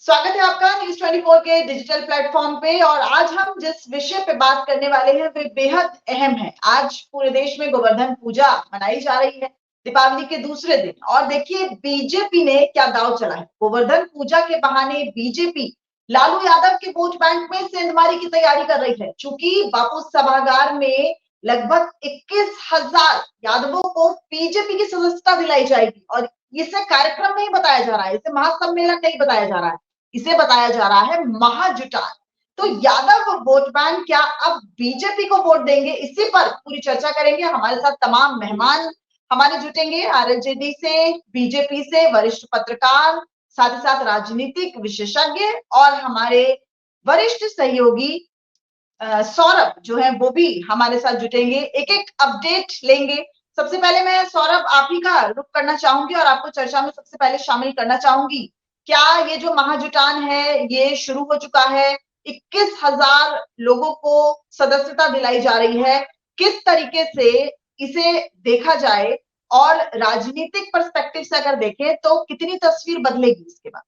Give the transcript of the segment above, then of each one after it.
स्वागत है आपका न्यूज़ 24 के डिजिटल प्लेटफॉर्म पे। और आज हम जिस विषय पे बात करने वाले हैं वे बेहद अहम है। आज पूरे देश में गोवर्धन पूजा मनाई जा रही है, दीपावली के दूसरे दिन। और देखिए बीजेपी ने क्या दांव चला है। गोवर्धन पूजा के बहाने बीजेपी लालू यादव के वोट बैंक में सेंधमारी की तैयारी कर रही है। चूंकि बापू सभागार में लगभग 21,000 यादवों को बीजेपी की सदस्यता दिलाई जाएगी। और इसे कार्यक्रम नहीं बताया जा रहा है, इसे महासम्मेलन नहीं बताया जा रहा है, इसे बताया जा रहा है महाजुटान। तो यादव वोट बैंक क्या अब बीजेपी को वोट देंगे, इसी पर पूरी चर्चा करेंगे। हमारे साथ तमाम मेहमान हमारे जुटेंगे आरजेडी से, बीजेपी से, वरिष्ठ पत्रकार, साथ ही साथ राजनीतिक विशेषज्ञ और हमारे वरिष्ठ सहयोगी सौरभ जो है वो भी हमारे साथ जुटेंगे। एक एक अपडेट लेंगे। सबसे पहले मैं सौरभ आप ही का रुख करना चाहूंगी और आपको चर्चा में सबसे पहले शामिल करना चाहूंगी। क्या ये जो महाजुटान है ये शुरू हो चुका है? 21,000 लोगों को सदस्यता दिलाई जा रही है। किस तरीके से इसे देखा जाए और राजनीतिक पर्सपेक्टिव से अगर देखें तो कितनी तस्वीर बदलेगी इसके बाद?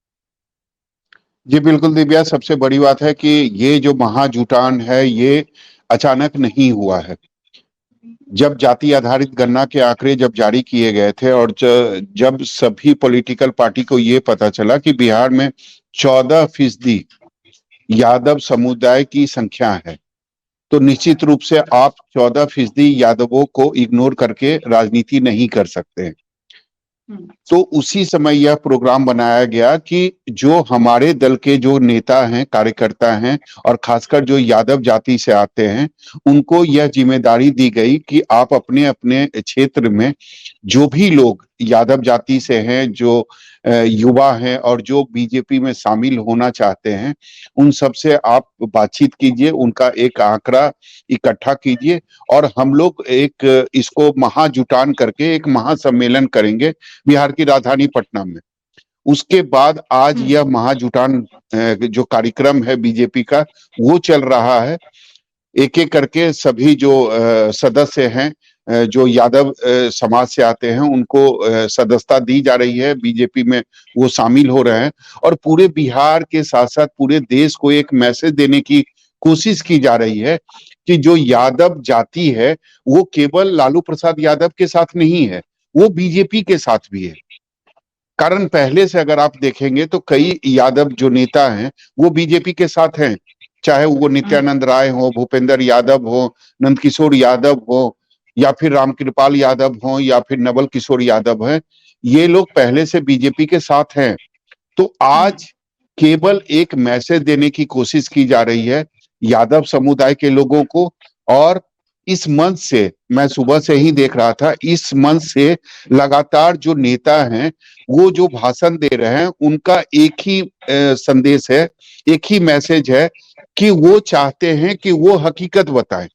जी बिल्कुल दिव्या, सबसे बड़ी बात है कि ये जो महाजुटान है ये अचानक नहीं हुआ है। जब जाति आधारित गणना के आंकड़े जब जारी किए गए थे और जब सभी पॉलिटिकल पार्टी को ये पता चला कि बिहार में 14% यादव समुदाय की संख्या है, तो निश्चित रूप से आप 14% यादवों को इग्नोर करके राजनीति नहीं कर सकते। तो उसी समय यह प्रोग्राम बनाया गया कि जो हमारे दल के जो नेता हैं, कार्यकर्ता हैं और खासकर जो यादव जाति से आते हैं, उनको यह जिम्मेदारी दी गई कि आप अपने अपने क्षेत्र में जो भी लोग यादव जाति से हैं, जो युवा हैं और जो बीजेपी में शामिल होना चाहते हैं, उन सब से आप बातचीत कीजिए, उनका एक आंकड़ा इकट्ठा कीजिए और हम लोग एक इसको महाजुटान करके एक महासम्मेलन करेंगे बिहार की राजधानी पटना में। उसके बाद आज यह महाजुटान जो कार्यक्रम है बीजेपी का वो चल रहा है। एक एक करके सभी जो सदस्य हैं जो यादव समाज से आते हैं उनको सदस्यता दी जा रही है, बीजेपी में वो शामिल हो रहे हैं और पूरे बिहार के साथ साथ पूरे देश को एक मैसेज देने की कोशिश की जा रही है कि जो यादव जाति है वो केवल लालू प्रसाद यादव के साथ नहीं है, वो बीजेपी के साथ भी है। कारण पहले से अगर आप देखेंगे तो कई यादव जो नेता हैं वो बीजेपी के साथ हैं, चाहे वो नित्यानंद राय हो, भूपेंद्र यादव हो, नंदकिशोर यादव हो या फिर रामकृपाल यादव हो या फिर नवल किशोर यादव है, ये लोग पहले से बीजेपी के साथ हैं। तो आज केवल एक मैसेज देने की कोशिश की जा रही है यादव समुदाय के लोगों को। और इस मंच से मैं सुबह से ही देख रहा था, इस मंच से लगातार जो नेता हैं वो जो भाषण दे रहे हैं उनका एक ही संदेश है, एक ही मैसेज है कि वो चाहते हैं कि वो हकीकत बताएं।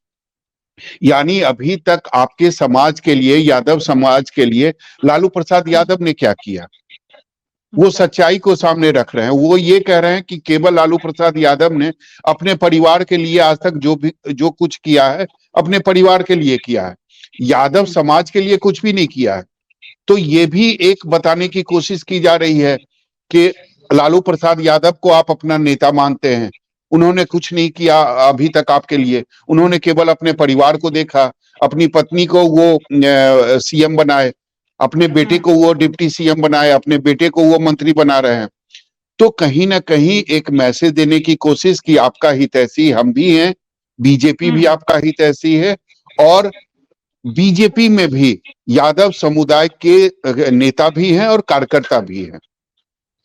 यानी अभी तक आपके समाज के लिए, यादव समाज के लिए लालू प्रसाद यादव ने क्या किया, वो सच्चाई को सामने रख रहे हैं। वो ये कह रहे हैं कि केवल लालू प्रसाद यादव ने अपने परिवार के लिए आज तक जो कुछ किया है अपने परिवार के लिए किया है, यादव समाज के लिए कुछ भी नहीं किया है। तो ये भी एक बताने की कोशिश की जा रही है कि लालू प्रसाद यादव को आप अपना नेता मानते हैं, उन्होंने कुछ नहीं किया अभी तक आपके लिए, उन्होंने केवल अपने परिवार को देखा, अपनी पत्नी को वो सीएम बनाए, अपने बेटे को वो डिप्टी सीएम बनाए, अपने बेटे को वो मंत्री बना रहे हैं। तो कहीं ना कहीं एक मैसेज देने की कोशिश कि आपका हितैषी हम भी हैं, बीजेपी भी आपका हितैषी है और बीजेपी में भी यादव समुदाय के नेता भी हैं और कार्यकर्ता भी हैं।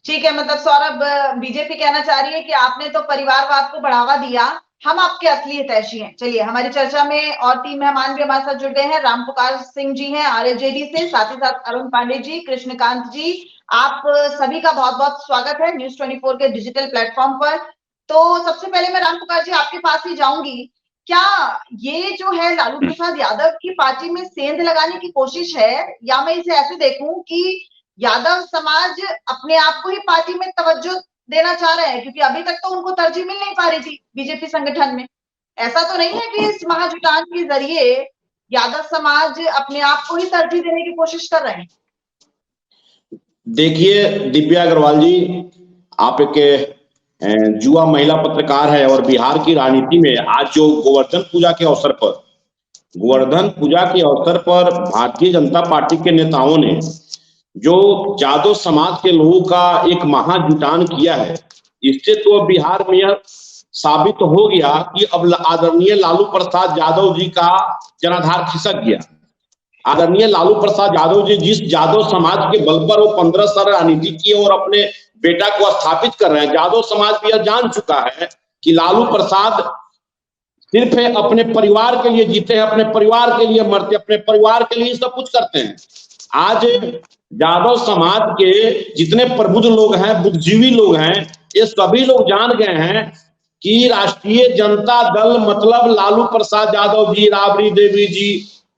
ठीक है, मतलब सौरभ बीजेपी कहना चाह रही है कि आपने तो परिवारवाद को बढ़ावा दिया, हम आपके असली हितैषी हैं। चलिए हमारी चर्चा में और 3 मेहमान भी हमारे साथ जुड़ गए हैं। रामपुकार सिंह जी हैं आरजेडी से, साथ ही साथ अरुण पांडे जी, कृष्णकांत जी, आप सभी का बहुत बहुत स्वागत है न्यूज़ 24 के डिजिटल प्लेटफॉर्म पर। तो सबसे पहले मैं रामपुकार जी आपके पास ही जाऊंगी। क्या ये जो है लालू प्रसाद यादव की पार्टी में सेंध लगाने की कोशिश है, या मैं इसे ऐसे देखूं कि यादव समाज अपने आप को ही पार्टी में तवज्जो देना चाह रहे हैं, क्योंकि अभी तक तो उनको तरजीह मिल नहीं पा रही थी बीजेपी संगठन में? ऐसा तो नहीं है कि इस महाजुटान के जरिए यादव समाज अपने आप को ही तरजीह देने की कोशिश कर रहे हैं? देखिए दिव्या अग्रवाल जी, आप एक युवा महिला पत्रकार है और बिहार की राजनीति में आज जो गोवर्धन पूजा के अवसर पर भारतीय जनता पार्टी के नेताओं ने जो जादव समाज के लोगों का एक महाजुटान किया है, इससे तो बिहार में यह साबित हो गया कि अब आदरणीय लालू प्रसाद यादव जी का जनाधार खिसक गया। आदरणीय लालू प्रसाद यादव जी जिस यादव समाज के बल पर वो 15 साल राजनीति की और अपने बेटा को स्थापित कर रहे हैं, यादव समाज भी यह जान चुका है कि लालू प्रसाद सिर्फ अपने परिवार के लिए जीते हैं, अपने परिवार के लिए मरते, अपने परिवार के लिए सब कुछ करते हैं। आज यादव समाज के जितने प्रबुद्ध लोग हैं, बुद्धिजीवी लोग हैं, ये सभी लोग जान गए हैं कि राष्ट्रीय जनता दल मतलब लालू प्रसाद यादव जी, राबड़ी देवी जी,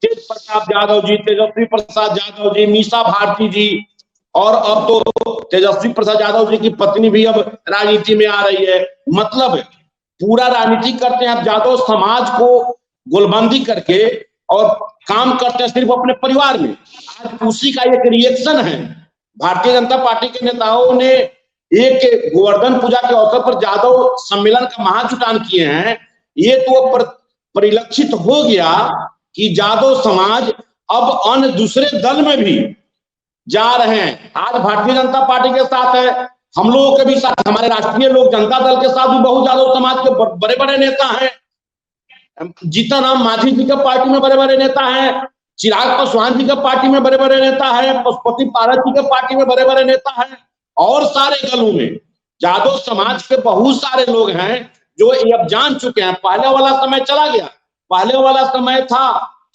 तेज प्रताप यादव जी, तेजस्वी प्रसाद यादव जी, मीसा भारती जी, और अब तो तेजस्वी प्रसाद यादव जी की पत्नी भी अब राजनीति में आ रही है। मतलब पूरा राजनीति करते हैं यादव समाज को गोलबंदी करके और काम करते हैं सिर्फ अपने परिवार में। आज उसी का एक रिएक्शन है। भारतीय जनता पार्टी के नेताओं ने एक गोवर्धन पूजा के अवसर पर यादव सम्मेलन का महाजुटान किए हैं। ये तो परिलक्षित हो गया कि यादव समाज अब अन्य दूसरे दल में भी जा रहे हैं। आज भारतीय जनता पार्टी के साथ है, हम लोगों के भी साथ, हमारे राष्ट्रीय लोक जनता दल के साथ भी बहुत यादव समाज के बड़े बड़े नेता हैं। जीतन राम मांझी जी के पार्टी में बड़े बड़े नेता हैं, चिराग पासवान जी के पार्टी में बड़े बड़े नेता हैं, पशुपति पारस जी के पार्टी में बड़े बड़े नेता हैं, और सारे दलों में यादव समाज के बहुत सारे लोग हैं जो ये अब जान चुके हैं। पहले वाला समय चला गया। पहले वाला समय था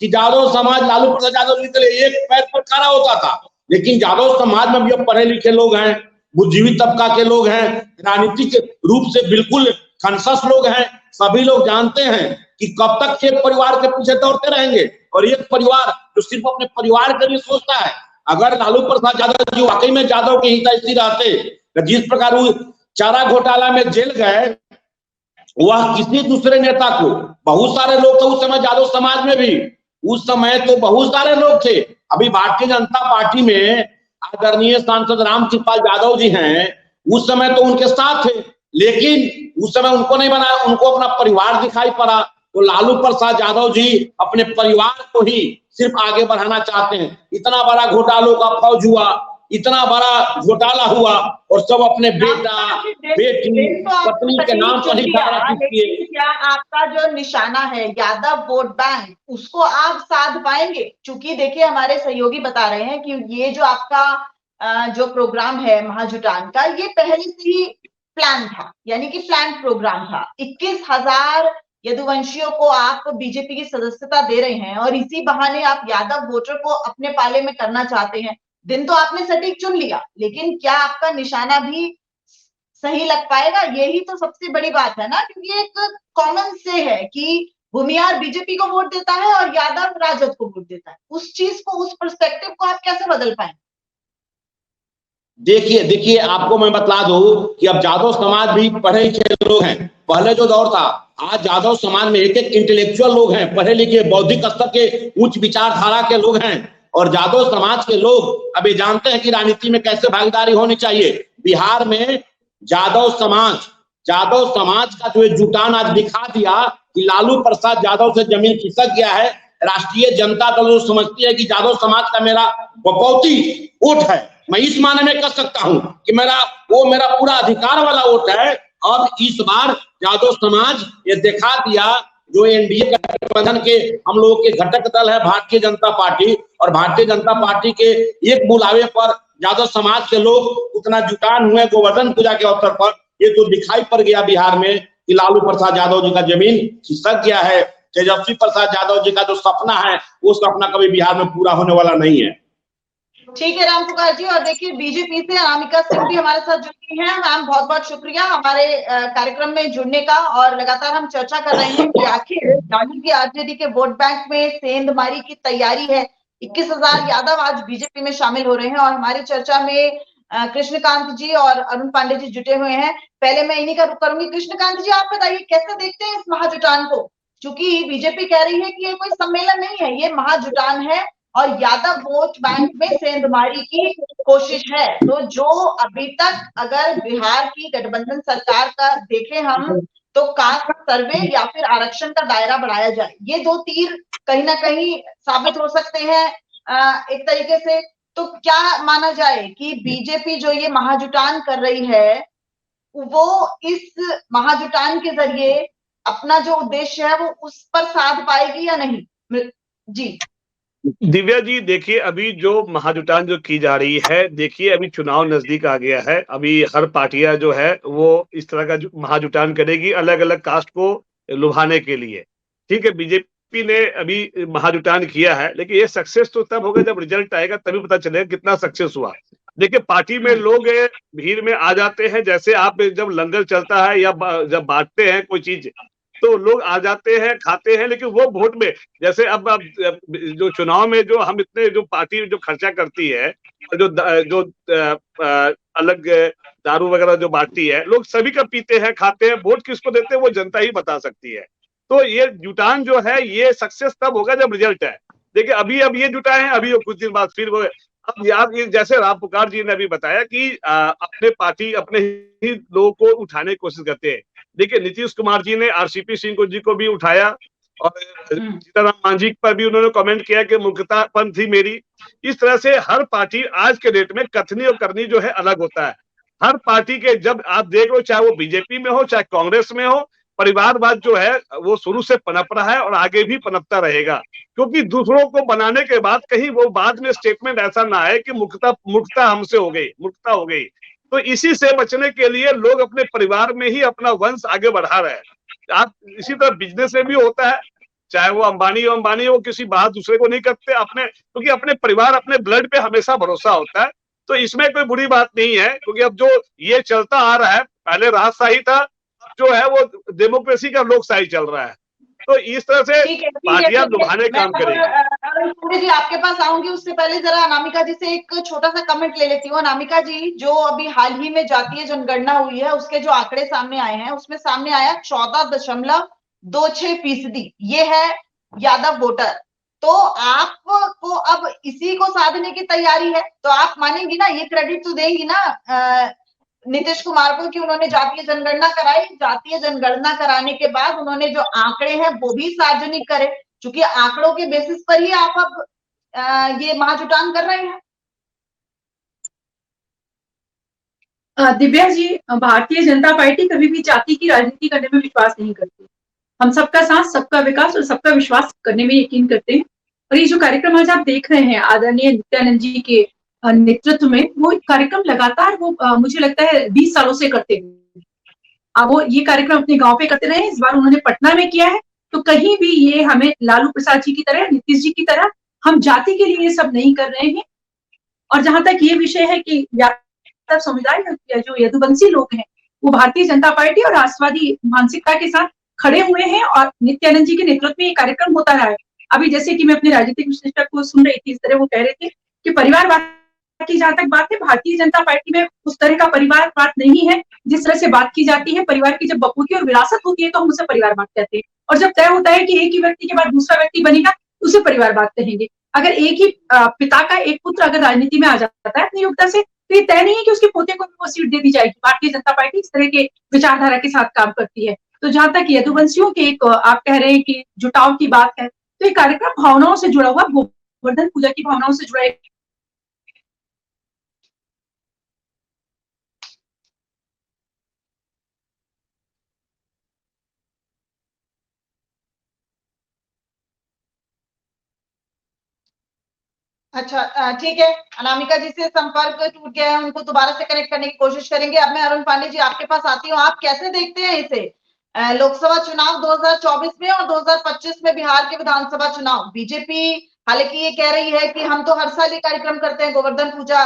कि यादव समाज लालू प्रसाद यादव जी के लिए एक पैर पर खड़ा होता था, लेकिन यादव समाज में भी पढ़े लिखे लोग हैं, बुद्धिजीवी तबका के लोग हैं, राजनीति के रूप से बिल्कुल कॉन्शियस लोग हैं। सभी लोग जानते हैं कि कब तक एक परिवार के पीछे दौड़ते रहेंगे, और एक परिवार जो सिर्फ अपने परिवार के लिए सोचता है। अगर लालू प्रसाद यादव जी वाकई में यादव के हितैषी रहते, जिस प्रकार वो चारा घोटाला में जेल गए, वह किसी दूसरे नेता को, बहुत सारे लोग थे उस समय यादव समाज में भी, उस समय तो बहुत सारे लोग थे। अभी भारतीय जनता पार्टी में आदरणीय सांसद रामकृपाल यादव जी हैं, उस समय तो उनके साथ थे, लेकिन उस समय उनको नहीं बनाया, उनको अपना परिवार दिखाई पड़ा। तो लालू प्रसाद यादव जी अपने परिवार को ही सिर्फ आगे बढ़ाना चाहते हैं। इतना बड़ा घोटालों का फौज हुआ, इतना बड़ा घोटाला हुआ, और सब अपने बेटा बेटी पत्नी के नाम पर ही सारा चीज किए। क्या आपका जो निशाना है यादव वोट बैंक, उसको आप साध पाएंगे? क्योंकि देखिए हमारे सहयोगी बता रहे हैं कि ये जो आपका जो प्रोग्राम है महाजुटान का, ये पहले से ही प्लान था, यानी कि प्लान प्रोग्राम था। 21,000 यदुवंशियों को आप बीजेपी की सदस्यता दे रहे हैं, और इसी बहाने आप यादव वोटर को अपने पाले में करना चाहते हैं। दिन तो आपने सटीक चुन लिया, लेकिन क्या आपका निशाना भी सही लग पाएगा? यही तो सबसे बड़ी बात है ना, क्योंकि एक कॉमन से है कि भूमिहार बीजेपी को वोट देता है और यादव राजद को वोट देता है। उस चीज को, उस पर्सपेक्टिव को आप कैसे बदल पाएंगे? देखिए आपको मैं बता दूं कि अब यादव समाज भी पढ़े लिखे लोग हैं। पहले जो दौर था, आज यादव समाज में एक इंटेलेक्चुअल लोग हैं, पढ़े लिखे, बौद्धिक स्तर के उच्च विचारधारा के लोग हैं, और यादव समाज के लोग अभी जानते हैं कि राजनीति में कैसे भागीदारी होनी चाहिए। बिहार में यादव समाज का जो जुटान आज दिखा दिया कि लालू प्रसाद यादव से जमीन खिसक गया है। राष्ट्रीय जनता दल समझती है कि यादव समाज का मेरा बपौती वोट है, मैं इस माने में कह सकता हूं कि मेरा पूरा अधिकार वाला वोट है। अब इस बार यादव समाज ये दिखा दिया, जो एनडीए गठबंधन के हम लोगों के घटक दल है भारतीय जनता पार्टी, और भारतीय जनता पार्टी के एक बुलावे पर यादव समाज के लोग उतना जुटान हुए गोवर्धन पूजा के अवसर पर। ये तो दिखाई पड़ गया बिहार में कि लालू प्रसाद यादव जी का जमीन खिसक गया है। तेजस्वी प्रसाद यादव जी का जो सपना है, वो सपना कभी बिहार में पूरा होने वाला नहीं है। ठीक है राम पुकार जी, और देखिए बीजेपी से अनामिका सिंह भी हमारे साथ जुड़ी हैं। मैम बहुत बहुत शुक्रिया हमारे कार्यक्रम में जुड़ने का, और लगातार हम चर्चा कर रहे हैं कि आखिर लालू की आरजेडी के वोट बैंक में सेंधमारी की तैयारी है। 21,000 यादव आज बीजेपी में शामिल हो रहे हैं, और हमारी चर्चा में कृष्णकांत जी और अरुण पांडे जी जुटे हुए हैं। पहले मैं इन्हीं का रुख करूंगी। कृष्णकांत जी, आप बताइए कैसे देखते हैं इस महाजुटान को? क्योंकि बीजेपी कह रही है कि ये कोई सम्मेलन नहीं है, ये महाजुटान है, और यादव वोट बैंक में सेंधमारी की कोशिश है। तो जो अभी तक अगर बिहार की गठबंधन सरकार का देखें हम, तो कास्ट सर्वे या फिर आरक्षण का दायरा बढ़ाया जाए, ये दो तीर कहीं ना कहीं साबित हो सकते हैं एक तरीके से। तो क्या माना जाए कि बीजेपी जो ये महाजुटान कर रही है, वो इस महाजुटान के जरिए अपना जो उद्देश्य है वो उस पर साध पाएगी या नहीं? जी दिव्या जी, देखिए अभी जो महाजुटान जो की जा रही है, देखिए अभी चुनाव नजदीक आ गया है। अभी हर पार्टियां जो है वो इस तरह का महाजुटान करेगी अलग अलग कास्ट को लुभाने के लिए। ठीक है, बीजेपी ने अभी महाजुटान किया है, लेकिन ये सक्सेस तो तब होगा जब रिजल्ट आएगा, तभी पता चलेगा कितना सक्सेस हुआ। देखिए पार्टी में लोग भीड़ में आ जाते हैं, जैसे आप जब लंगर चलता है या जब बांटते हैं कोई चीज, तो लोग आ जाते हैं, खाते हैं, लेकिन वो वोट में, जैसे अब जो चुनाव में जो हम इतने जो पार्टी जो खर्चा करती है, जो अलग दारू वगैरह जो बांटती है, लोग सभी का पीते हैं, खाते हैं, वोट किसको देते हैं वो जनता ही बता सकती है। तो ये जुटान जो है ये सक्सेस तब होगा जब रिजल्ट है। देखिए अभी अब ये जुटाए हैं, अभी कुछ दिन बाद फिर वो, अब यार ये जैसे राम पुकार जी ने अभी बताया कि अपने पार्टी अपने ही लोगों को उठाने की कोशिश करते हैं। देखिए नीतीश कुमार जी ने आरसीपी सिंह जी को भी उठाया, और सीताराम मांझी पर भी उन्होंने कमेंट किया कि मूर्खतापन थी मेरी। इस तरह से हर पार्टी आज के डेट में कथनी और करनी जो है अलग होता है। हर पार्टी के जब आप देख लो, चाहे वो बीजेपी में हो चाहे कांग्रेस में हो, परिवारवाद जो है वो शुरू से पनप रहा है और आगे भी पनपता रहेगा, क्योंकि दूसरों को बनाने के बाद कहीं वो बाद में स्टेटमेंट ऐसा ना आए कि मूर्खता हमसे हो गई, मूर्खता हो गई। तो इसी से बचने के लिए लोग अपने परिवार में ही अपना वंश आगे बढ़ा रहे हैं। आप इसी तरह बिजनेस में भी होता है, चाहे वो अंबानी हो, किसी बाहर दूसरे को नहीं करते, अपने, क्योंकि अपने परिवार अपने ब्लड पे हमेशा भरोसा होता है। तो इसमें कोई बुरी बात नहीं है, क्योंकि अब जो ये चलता आ रहा है, पहले राजशाही था, अब जो है वो डेमोक्रेसी का लोकशाही चल रहा है। तो इस तरह से पार्टियां लुभाने काम करेंगी। अरुण पांडे जी आपके पास आऊंगी, उससे पहले जरा अनामिका जी से एक छोटा सा कमेंट ले लेती हूँ। अनामिका जी, जो अभी हाल ही में जातीय जनगणना हुई है उसके जो आंकड़े सामने आए हैं, उसमें सामने आया 14.26% ये है यादव वोटर। तो आपको अब इसी को साधने की तैयारी है, तो आप मानेंगी ना, ये क्रेडिट तो देंगी ना नीतीश कुमार को कि उन्होंने जातीय जनगणना कराई। जातीय जनगणना कराने के बाद उन्होंने जो आंकड़े हैं वो भी सार्वजनिक करे, क्योंकि आंकड़ों के बेसिस पर ही आप अब ये महाजुटान कर रहे हैं। दिव्या जी, भारतीय जनता पार्टी कभी भी जाति की राजनीति करने में विश्वास नहीं करती। हम सबका साथ, सबका विकास और सबका विश्वास करने में यकीन करते हैं। और ये जो कार्यक्रम आज आप देख रहे हैं आदरणीय नित्यानंद जी के नेतृत्व में, वो कार्यक्रम लगातार वो मुझे लगता है 20 सालों से करते हैं। अब वो ये कार्यक्रम अपने गांव पे करते रहे, इस बार उन्होंने पटना में किया है। तो कहीं भी ये हमें लालू प्रसाद जी की तरह, नीतीश जी की तरह हम जाति के लिए ये सब नहीं कर रहे हैं। और जहां तक ये विषय है कि यादव समुदाय या जो यदुवंशी लोग हैं वो भारतीय जनता पार्टी और राष्ट्रवादी मानसिकता के साथ खड़े हुए हैं, और नित्यानंद जी के नेतृत्व में ये कार्यक्रम होता रहा है। अभी जैसे कि मैं अपने राजनीतिक विश्लेषक को सुन रही थी, इस तरह वो कह रहे थे कि परिवारवाद की जहां तक बात है, भारतीय जनता पार्टी में उस तरह का परिवारवाद नहीं है जिस तरह से बात की जाती है। परिवार की जब बपूती और विरासत होती है तो हम उसे परिवारवाद कहते हैं, और जब तय होता है कि एक ही व्यक्ति के बाद दूसरा व्यक्ति बनेगा उसे परिवारवाद कहेंगे। अगर एक ही पिता का एक पुत्र अगर राजनीति में आ जाता है अपनी योग्यता से, तो ये तय नहीं है कि उसके पोते को भी वो सीट दे दी जाएगी। भारतीय जनता पार्टी इस तरह के विचारधारा के साथ काम करती है। तो जहां तक यदुवंशियों के एक आप कह रहे हैं कि जुटाव की बात है, तो ये कार्यक्रम भावनाओं से जुड़ा हुआ, गोवर्धन पूजा की भावनाओं से जुड़ा एक अच्छा ठीक है, अनामिका जी से संपर्क टूट गया है, उनको दोबारा से कनेक्ट करने की कोशिश करेंगे। अब मैं अरुण पांडे जी आपके पास आती हूँ, आप कैसे देखते हैं इसे? लोकसभा चुनाव 2024 में और 2025 में बिहार के विधानसभा चुनाव, बीजेपी हालांकि ये कह रही है कि हम तो हर साल ये कार्यक्रम करते हैं गोवर्धन पूजा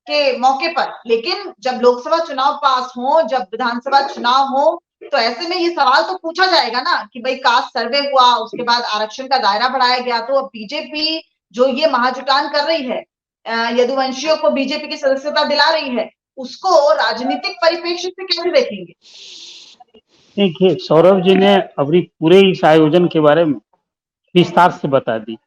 के मौके पर, लेकिन जब लोकसभा चुनाव पास हो, जब विधानसभा चुनाव हो, तो ऐसे में ये सवाल तो पूछा जाएगा ना कि भाई कास्ट सर्वे हुआ, उसके बाद आरक्षण का दायरा बढ़ाया गया, तो अब बीजेपी जो ये महाजुटान कर रही है, यदुवंशियों को बीजेपी की सदस्यता दिला रही है, उसको राजनीतिक परिप्रेक्ष्य से कैसे देखेंगे? देखिए, सौरभ जी ने अभी पूरे इस आयोजन के बारे में विस्तार से बता दी।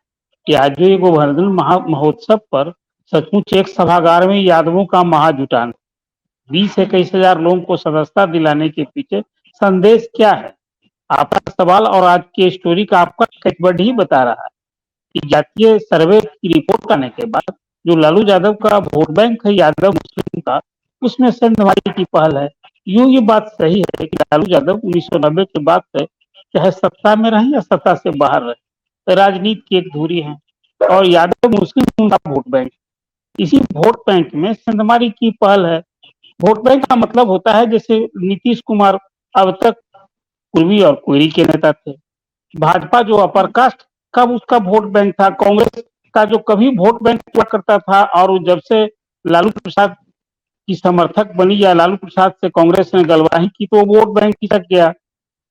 कि आज जो ये गोवर्धन महोत्सव पर सचमुच एक सभागार में यादवों का महाजुटान, 20-21 हजार लोगों को सदस्यता दिलाने के पीछे संदेश क्या है? आपका सवाल और आज की स्टोरी का आपका कैचवर्ड ही बता रहा है कि जातीय सर्वे की रिपोर्ट आने के बाद जो लालू यादव का वोट बैंक है यादव मुस्लिम का, उसमें सेंधमारी की पहल है। यूं ये बात सही है कि लालू यादव 1990 के बाद से चाहे सत्ता में रहे या सत्ता से बाहर रहे, तो राजनीति की एक धुरी है और यादव मुस्लिम का वोट बैंक, इसी वोट बैंक में सेंधमारी की पहल है। वोट बैंक का मतलब होता है जैसे नीतीश कुमार अब तक कुर्मी और कोयरी के नेता थे, भाजपा जो अपर कास्ट का उसका वोट बैंक था, कांग्रेस का जो कभी वोट बैंक हुआ करता था, और जब से लालू प्रसाद की समर्थक बनी या लालू प्रसाद से कांग्रेस ने गलवाही की तो वोट बैंक खिसक गया।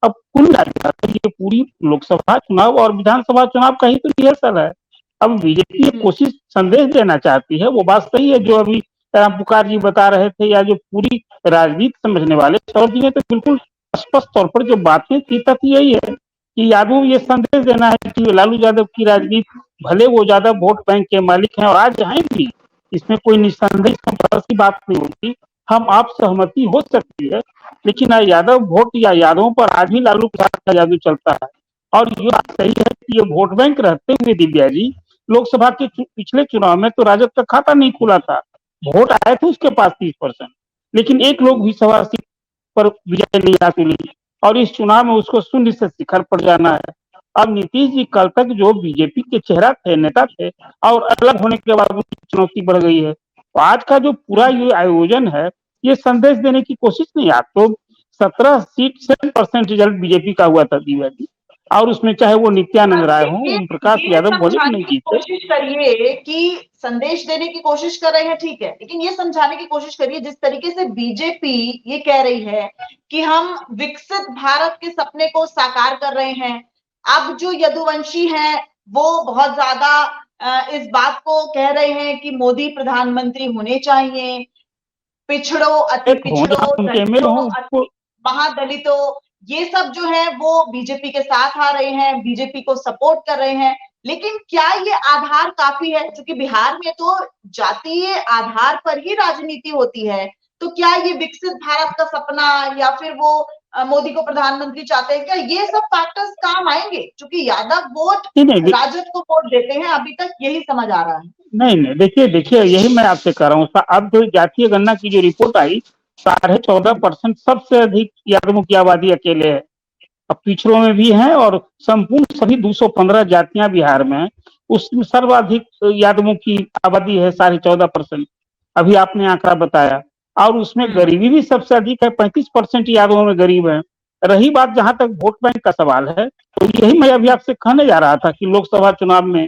अब कुल मिलाकर ये पूरी लोकसभा चुनाव और विधानसभा चुनाव का ही तो रिहर्सल है। अब बीजेपी ये कोशिश संदेश देना चाहती है, वो बात सही है जो अभी राम पुकार जी बता रहे थे, या जो पूरी राजनीति समझने वाले सौर जी ने तो बिल्कुल स्पष्ट तौर पर जो बातें की, तथ्य यही है कि यादव ये संदेश देना है कि लालू यादव की राजनीति, भले वो ज्यादा वोट बैंक के मालिक हैं और आज हैं भी, इसमें कोई निस्संदेह की बात नहीं होती, हम आप सहमति हो सकती है, लेकिन यादव वोट या यादवों पर आज भी लालू प्रसाद का जादू चलता है। और ये बात सही है कि ये वोट बैंक रहते हुए दिव्या जी, लोकसभा के पिछले चुनाव में तो राजद का खाता नहीं खुला था, वोट आए थे उसके पास 30%, लेकिन एक लोग भी सभा सीट पर विजय नहीं हासिल हुई और इस चुनाव में उसको शून्य से शिखर पर जाना है। अब नीतीश जी कल तक जो बीजेपी के चेहरा थे, नेता थे, और अलग होने के बाद उनकी चुनौती बढ़ गई है। तो आज का जो पूरा ये आयोजन है, ये संदेश देने की कोशिश नहीं। आप तो 17 सीट 7% रिजल्ट बीजेपी का हुआ था दिव्या जी, और उसमें चाहे वो नित्यानंद राय हो, ओम प्रकाश यादव बोले कि नहीं जीते। कोशिश करिए कि संदेश देने की कोशिश कर रहे हैं, ठीक है, लेकिन ये समझाने की कोशिश करिए जिस तरीके से बीजेपी ये कह रही है कि हम विकसित भारत के सपने को साकार कर रहे हैं। अब जो यदुवंशी हैं वो बहुत ज्यादा इस बात को कह रहे हैं कि मोदी प्रधानमंत्री होने चाहिए, पिछड़ों, अति पिछड़ों, दलितों, महादलितों, ये सब जो है वो बीजेपी के साथ आ रहे हैं, बीजेपी को सपोर्ट कर रहे हैं। लेकिन क्या ये आधार काफी है? क्योंकि बिहार में तो जातीय आधार पर ही राजनीति होती है, तो क्या ये विकसित भारत का सपना या फिर वो मोदी को प्रधानमंत्री चाहते हैं, क्या ये सब फैक्टर्स काम आएंगे? क्योंकि यादव वोट राजद को वोट देते हैं, अभी तक यही समझ आ रहा है। नहीं, देखिए यही मैं आपसे कह रहा हूँ। अब जो जातीय गणना की जो रिपोर्ट आई, 14.5% सबसे अधिक यादवों की आबादी अकेले है। अब पिछड़ों में भी है और संपूर्ण सभी 215 जातियां बिहार में है, उसमें सर्वाधिक यादवों की आबादी है 14.5%। अभी आपने आंकड़ा बताया, और उसमें गरीबी भी सबसे अधिक है, 35% यादवों में गरीब है। रही बात जहां तक वोट बैंक का सवाल है, तो यही मैं अभी आपसे कहने जा रहा था कि लोकसभा चुनाव में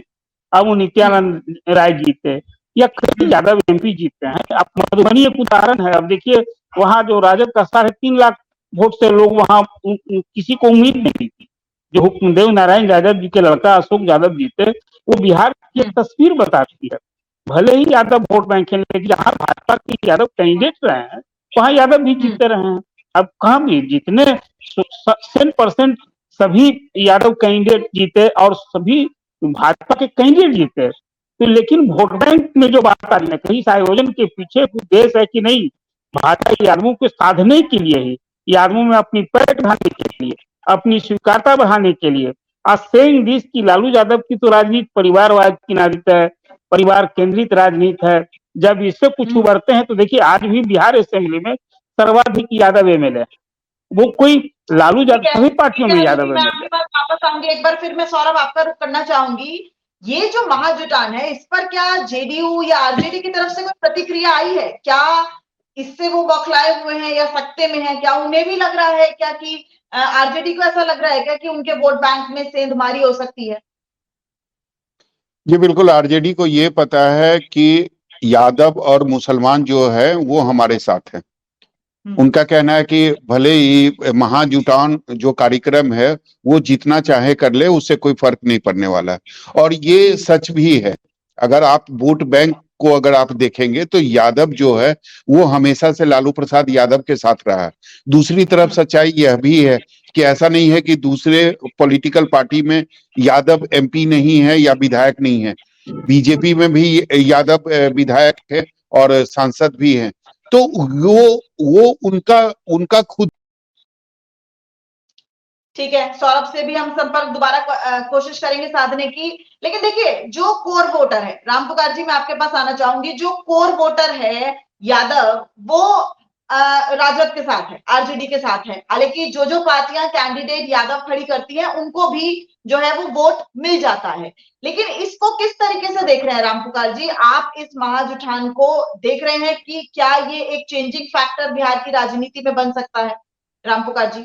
अब वो नित्यानंद राय जीते या कई यादव एमपी जीते हैं। अब मधुबनी एक उदाहरण है। अब देखिए वहां जो राजद का 3.5 लाख वोट से लोग वहां किसी को उम्मीद नहीं थी, जो हुक्मदेव नारायण यादव जी के लड़का अशोक यादव जीते, वो बिहार की एक तस्वीर बताती है। भले ही यादव वोट बैंक है, लेकिन जहाँ भाजपा के यादव कैंडिडेट रहे हैं वहां यादव भी जीतते रहे हैं। अब कहाँ भी जितने 100% सभी यादव कैंडिडेट जीते और सभी भाजपा के कैंडिडेट जीते, तो लेकिन वोट बैंक में जो बात आ रही है, कहीं इस आयोजन के पीछे उद्देश्य है कि नहीं, भाजपा यादवों को साधने के लिए ही, यादवों में अपनी पैठ बढ़ाने के लिए, अपनी स्वीकारता बढ़ाने के लिए। आज सेइंग दिस की लालू यादव की तो राजनीति परिवारवाद की राजनीति है, परिवार केंद्रित राजनीति है। जब इससे कुछ उभरते हैं तो देखिए आज भी बिहार असेंबली में सर्वाधिक यादव एमएलए, वो कोई लालू यादव, सभी पार्टियों में यादव एमएलए। वापस आऊंगी एक बार, फिर मैं सौरभ आपका रुख करना चाहूंगी। ये जो महाजुटान है, इस पर क्या जेडीयू या आरजेडी की तरफ से कोई प्रतिक्रिया आई है? क्या इससे वो बौखलाए हुए हैं या सकते में हैं? क्या उन्हें भी लग रहा है क्या कि आरजेडी को ऐसा लग रहा है क्या कि उनके वोट बैंक में सेंधमारी हो सकती है? जी बिल्कुल, आरजेडी को ये पता है कि यादव और मुसलमान जो है वो हमारे साथ है। उनका कहना है कि भले ही महाजुटान जो कार्यक्रम है वो जितना चाहे कर ले, उससे कोई फर्क नहीं पड़ने वाला है। और ये सच भी है। अगर आप वोट बैंक को अगर आप देखेंगे तो यादव जो है वो हमेशा से लालू प्रसाद यादव के साथ रहा है। दूसरी तरफ सच्चाई यह भी है कि ऐसा नहीं है कि दूसरे पॉलिटिकल पार्टी में यादव एमपी नहीं है या विधायक नहीं है, बीजेपी में भी यादव विधायक है और सांसद भी हैं। तो वो उनका खुद। ठीक है, सौरभ से भी हम संपर्क दोबारा कोशिश करेंगे साधने की। लेकिन देखिए, जो कोर वोटर है, राम पुकार जी मैं आपके पास आना चाहूंगी, जो कोर वोटर है यादव वो राजद के साथ है, आरजेडी के साथ है। हालांकि जो पार्टियां कैंडिडेट यादव खड़ी करती हैं उनको भी जो है वो वोट मिल जाता है। लेकिन इसको किस तरीके से देख रहे हैं राम पुकार जी, आप इस महाजुठान को देख रहे हैं कि क्या ये एक चेंजिंग फैक्टर बिहार की राजनीति में बन सकता है? राम पुकार जी।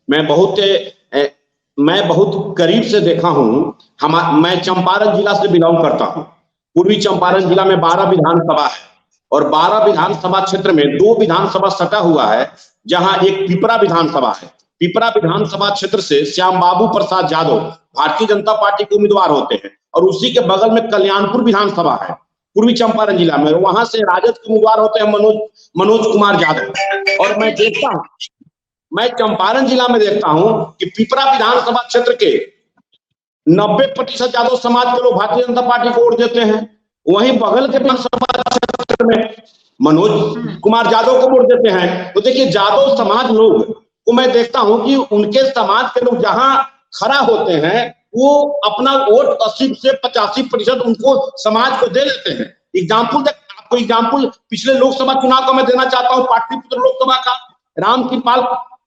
मैं बहुत करीब से देखा हूं। मैं चंपारण जिला से बिलोंग करता हूं। पूर्वी चंपारण जिला में 12 विधानसभा है और 12 विधानसभा क्षेत्र में 2 विधानसभा सटा हुआ है, जहां एक पिपरा विधानसभा है। पिपरा विधानसभा क्षेत्र से श्याम बाबू प्रसाद यादव भारतीय जनता पार्टी के उम्मीदवार होते हैं और उसी के बगल में कल्याणपुर विधानसभा है पूर्वी चंपारण जिला में, वहां से राजद के उम्मीदवार होते हैं मनोज कुमार यादव। और मैं चंपारण जिला में देखता हूं कि पिपरा विधानसभा क्षेत्र के 90% यादव समाज के लोग भारतीय जनता पार्टी को वोट देते हैं। वहीं बगल के विधानसभा क्षेत्र में मनोज कुमार यादव को वोट देते हैं। तो देखिए, यादव समाज लोग को मैं देखता हूं कि उनके समाज के लोग जहां खड़ा होते हैं वो अपना वोट 80 से 85% उनको समाज को दे देते हैं। आपको एग्जाम्पल पिछले लोकसभा चुनाव का मैं देना चाहता हूँ। पाटलिपुत्र लोकसभा का रामकृपाल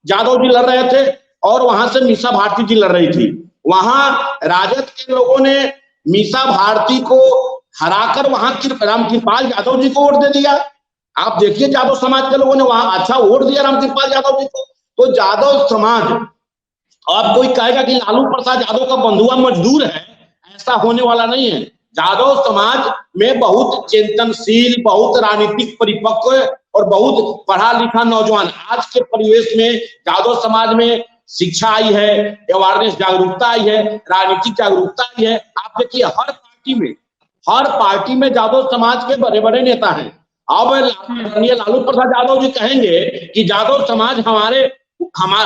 यादव जी लड़ रहे थे और वहां से मीसा भारती जी लड़ रही थी। वहां राजद के लोगों ने मीसा भारती को हराकर वहां रामकृपाल यादव जी को वोट दे दिया। आप देखिए, यादव समाज के लोगों ने वहां अच्छा वोट दिया रामकृपाल यादव जी को। तो यादव समाज, अब कोई कहेगा कि लालू प्रसाद यादव का बंधुआ मजदूर है, ऐसा होने वाला नहीं है। यादव समाज में बहुत चिंतनशील, बहुत राजनीतिक परिपक्व और बहुत पढ़ा लिखा नौजवान, आज के परिवेश में यादव समाज में शिक्षा आई है, अवेयरनेस जागरूकता आई है, राजनीतिक जागरूकता आई है। आप देखिए, हर पार्टी में यादव समाज के बड़े बड़े नेता हैं। अब लालू प्रसाद यादव जी कहेंगे कि यादव समाज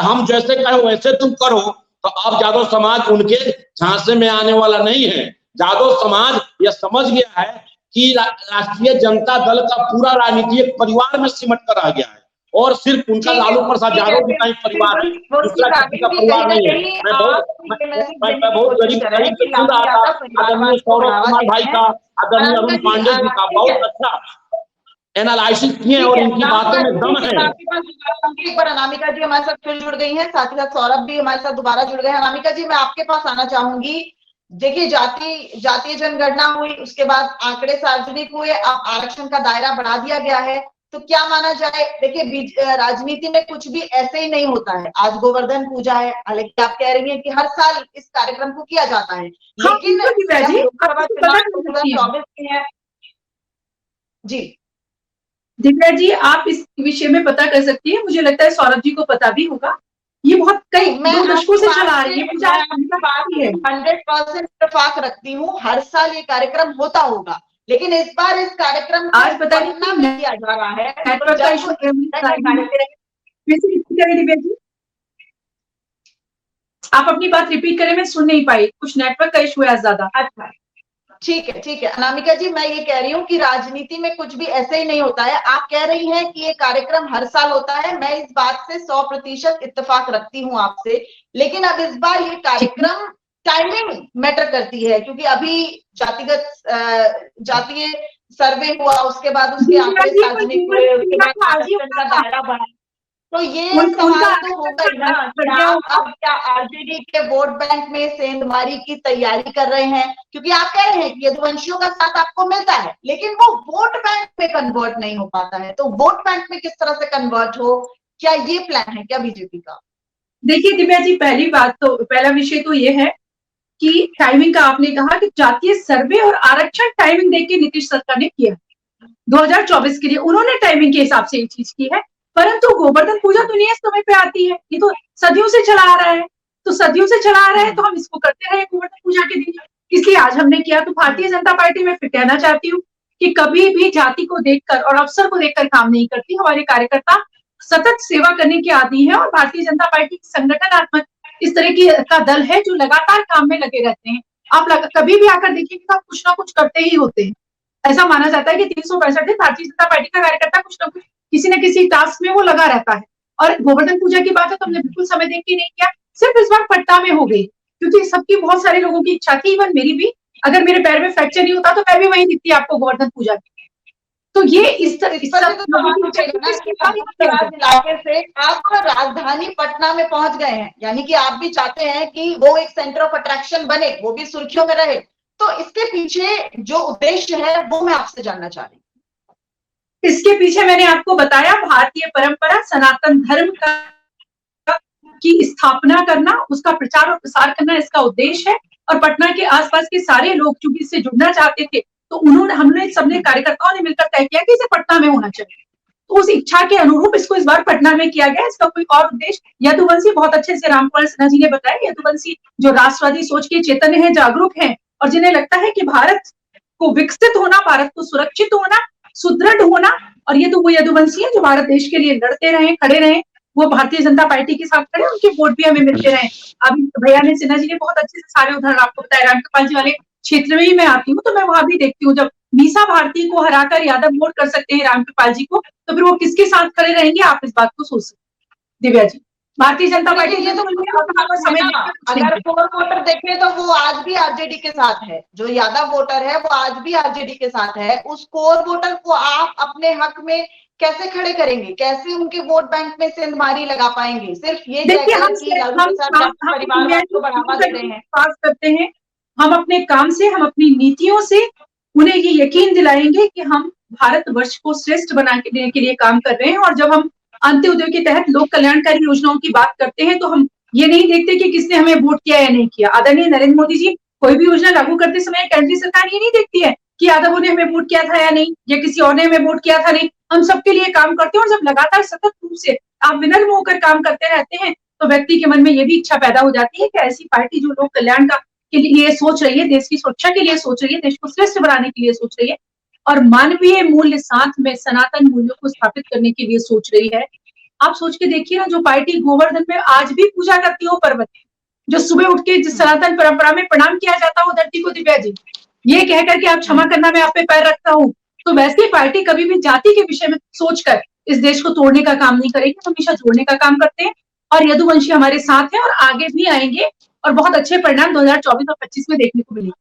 हम जैसे कहे वैसे तुम करो, तो अब यादव समाज उनके झांसे में आने वाला नहीं है। यादव समाज यह समझ गया है कि राष्ट्रीय जनता दल का पूरा राजनीति एक परिवार में सिमट कर आ गया है और सिर्फ उनका लालू प्रसाद यादव जी का ही परिवार है, दूसरा किसी का परिवार नहीं है। मैं बहुत गरीब से सुन रहा था आदरणीय सौरभ कुमार भाई का, आदरणीय अरुण पांडे जी का, बहुत अच्छा एनालिसिस किए और इनकी बातों में दम है। एक बार अनामिका जी हमारे साथ फिर जुड़ गई हैं, साथ ही साथ सौरभ भी हमारे साथ दोबारा जुड़ गए हैं। अनामिका जी, मैं आपके पास आना चाहूंगी। देखिए, जातीय जनगणना हुई, उसके बाद आंकड़े सार्वजनिक हुए, अब आरक्षण का दायरा बढ़ा दिया गया है। तो क्या माना जाए? देखिए, राजनीति में कुछ भी ऐसे ही नहीं होता है। आज गोवर्धन पूजा है, हालांकि आप कह रही हैं कि हर साल इस कार्यक्रम को किया जाता है, लेकिन लोकसभा चुनाव 2024 के हैं। जी दिव्या जी, आप इस विषय में पता कर सकती है, मुझे लगता है सौरभ जी को पता भी होगा। ये बहुत कई 2 दशकों से चला रही है पूजा। 100% इत्तेफाक रखती हूँ, हर साल ये कार्यक्रम होता होगा, लेकिन इस बार इस कार्यक्रम आज पता नहीं किया जा रहा है। दिव्या जी, आप अपनी बात रिपीट करें, मैं सुन नहीं पाई, कुछ नेटवर्क का इशू है ज्यादा। अच्छा, ठीक है अनामिका जी, मैं ये कह रही हूँ कि राजनीति में कुछ भी ऐसे ही नहीं होता है। आप कह रही हैं कि ये कार्यक्रम हर साल होता है, मैं इस बात से 100% इत्तेफाक रखती हूँ आपसे, लेकिन अब इस बार ये कार्यक्रम टाइमिंग मैटर करती है, क्योंकि अभी जातीय सर्वे हुआ, उसके बाद उसके आंकड़े सार्वजनिक हुए, उसके बाद आरक्षण का दायरा बढ़ा। तो ये सवाल तो होगा ही ना कि आप अब क्या आरजेडी के वोट बैंक में सेंधमारी की तैयारी कर रहे हैं? क्योंकि आप कह रहे हैं कि यदुवंशियों का साथ आपको मिलता है, लेकिन वो वोट बैंक में कन्वर्ट नहीं हो पाता है। तो वोट बैंक में किस तरह से कन्वर्ट हो, क्या ये प्लान है क्या बीजेपी का? देखिए दिव्या जी, पहला विषय तो ये है कि टाइमिंग का आपने कहा कि जातीय सर्वे और आरक्षण टाइमिंग देख के नीतीश सरकार ने किया 2024 के लिए, उन्होंने टाइमिंग के हिसाब से ये चीज की है। परंतु गोवर्धन पूजा तो नहीं समय पे आती है, ये तो सदियों से चला आ रहा है। तो सदियों से चला आ रहा है, तो हम इसको करते रहे गोवर्धन पूजा के दिन, इसलिए आज हमने किया। तो भारतीय जनता पार्टी में फिर कहना चाहती हूँ कि कभी भी जाति को देखकर और अवसर को देखकर काम नहीं करती। हमारे कार्यकर्ता सतत सेवा करने के आदी है और भारतीय जनता पार्टी संगठनात्मक इस तरह की का दल है जो लगातार काम में लगे रहते हैं। आप कभी भी आकर देखिएगा तो आप कुछ ना कुछ करते ही होते हैं। ऐसा माना जाता है कि 365 दिन भारतीय जनता पार्टी का कार्यकर्ता कुछ ना कुछ किसी न किसी टास्क में वो लगा रहता है। और गोवर्धन पूजा की बात है तो हमने बिल्कुल समय देख के नहीं किया, सिर्फ इस बार पटना में हो गई क्योंकि सबकी बहुत सारे लोगों की इच्छा थी, इवन मेरी भी। अगर मेरे पैर में फ्रैक्चर नहीं होता तो मैं भी वहीं दिखती आपको गोवर्धन पूजा की। तो ये इलाके से आप राजधानी पटना में पहुंच गए हैं, यानी कि आप भी चाहते हैं कि वो एक सेंटर ऑफ अट्रैक्शन बने, वो भी सुर्खियों में रहे। तो इसके पीछे जो उद्देश्य है वो मैं आपसे जानना चाह रही हूँ। इसके पीछे मैंने आपको बताया, भारतीय परंपरा सनातन धर्म की स्थापना करना, उसका प्रचार और प्रसार करना इसका उद्देश्य है। और पटना के आसपास के सारे लोग चूंकि इससे जुड़ना चाहते थे तो हमने सबने कार्यकर्ताओं ने मिलकर तय किया कि इसे पटना में होना चाहिए। तो उस इच्छा के अनुरूप इसको इस बार पटना में किया गया। इसका कोई और उद्देश्य यदुवंशी बहुत अच्छे से रामकुमार सिन्हा जी ने बताया। यदुवंशी जो राष्ट्रवादी सोच के चेतन है, जागरूक है और जिन्हें लगता है कि भारत को विकसित होना, भारत को सुरक्षित होना, सुदृढ़ होना, और ये तो वो यदुवंशी है जो भारत देश के लिए लड़ते रहे, खड़े रहे, वो भारतीय जनता पार्टी के साथ खड़े, उनके वोट भी हमें मिलते रहे। अभी भैया ने, सिन्हा जी ने बहुत अच्छे से सारे उदाहरण आपको बताया। रामकृपाल जी वाले क्षेत्र में ही मैं आती हूँ तो मैं वहां भी देखती हूँ, जब मीसा भारती को हराकर यादव वोट कर सकते हैं रामकृपाल जी को, तो फिर वो किसके साथ खड़े रहेंगे, आप इस बात को सोच सकते। दिव्या जी, भारतीय जनता पार्टी ये तो समय अगर कोर वोटर देखें तो वो आज भी आरजेडी के साथ है। जो यादव वोटर है वो आज भी आरजेडी के साथ है। उस कोर वोटर को आप अपने हक में कैसे खड़े करेंगे, कैसे उनके वोट बैंक में सेंधमारी लगा पाएंगे? सिर्फ ये परिवारवाद को बढ़ावा दे रहे हैं। पास करते हैं हम अपने काम से, हम अपनी नीतियों से उन्हें ये यकीन दिलाएंगे कि हम भारतवर्ष को श्रेष्ठ बनाने के लिए काम कर रहे हैं। और जब हम अंत्योदय के तहत लोक कल्याणकारी योजनाओं की बात करते हैं तो हम ये नहीं देखते कि किसने हमें वोट किया या नहीं किया। आदरणीय नरेंद्र मोदी जी कोई भी योजना लागू करते समय केंद्रीय सरकार ये नहीं देखती है कि यादवों ने हमें वोट किया था या नहीं, या किसी और ने हमें वोट किया था नहीं। हम सबके लिए काम करते हैं और जब लगातार सतत रूप से आप विनम्र होकर काम करते रहते हैं तो व्यक्ति के मन में ये भी इच्छा पैदा हो जाती है कि ऐसी पार्टी जो लोक कल्याण के लिए सोच रही है, देश की सुरक्षा के लिए सोच रही है, देश को श्रेष्ठ बनाने के लिए सोच रही है और मानवीय मूल्य साथ में सनातन मूल्यों को स्थापित करने के लिए सोच रही है। आप सोच के देखिए ना, जो पार्टी गोवर्धन में आज भी पूजा करती हो पर्वत, जो सुबह उठ के जिस सनातन परंपरा में प्रणाम किया जाता हो धरती को, दिव्या जी ये कहकर के आप क्षमा करना मैं आप पे पैर रखता हूँ, तो वैसी पार्टी कभी भी जाति के विषय में सोचकर इस देश को तोड़ने का काम नहीं करेगी, हमेशा जोड़ने का काम करते हैं। और यदुवंशी हमारे साथ है और आगे भी आएंगे और बहुत अच्छे परिणाम 2024 और 25 में देखने को मिलेंगे।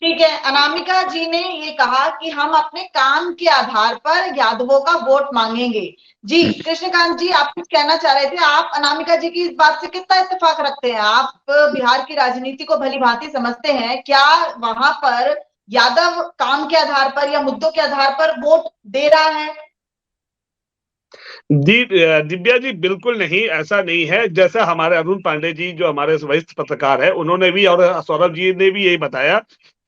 ठीक है, अनामिका जी ने ये कहा कि हम अपने काम के आधार पर यादवों का वोट मांगेंगे। जी कृष्णकांत जी, आप कुछ कहना चाह रहे थे। आप अनामिका जी की इस बात से कितना इत्तेफाक रखते हैं? आप बिहार की राजनीति को भली भांति समझते हैं, क्या वहां पर यादव काम के आधार पर या मुद्दों के आधार पर वोट दे रहा है? दिव्या जी बिल्कुल नहीं, ऐसा नहीं है। जैसा हमारे अरुण पांडे जी जो हमारे वरिष्ठ पत्रकार है उन्होंने भी और सौरभ जी ने भी यही बताया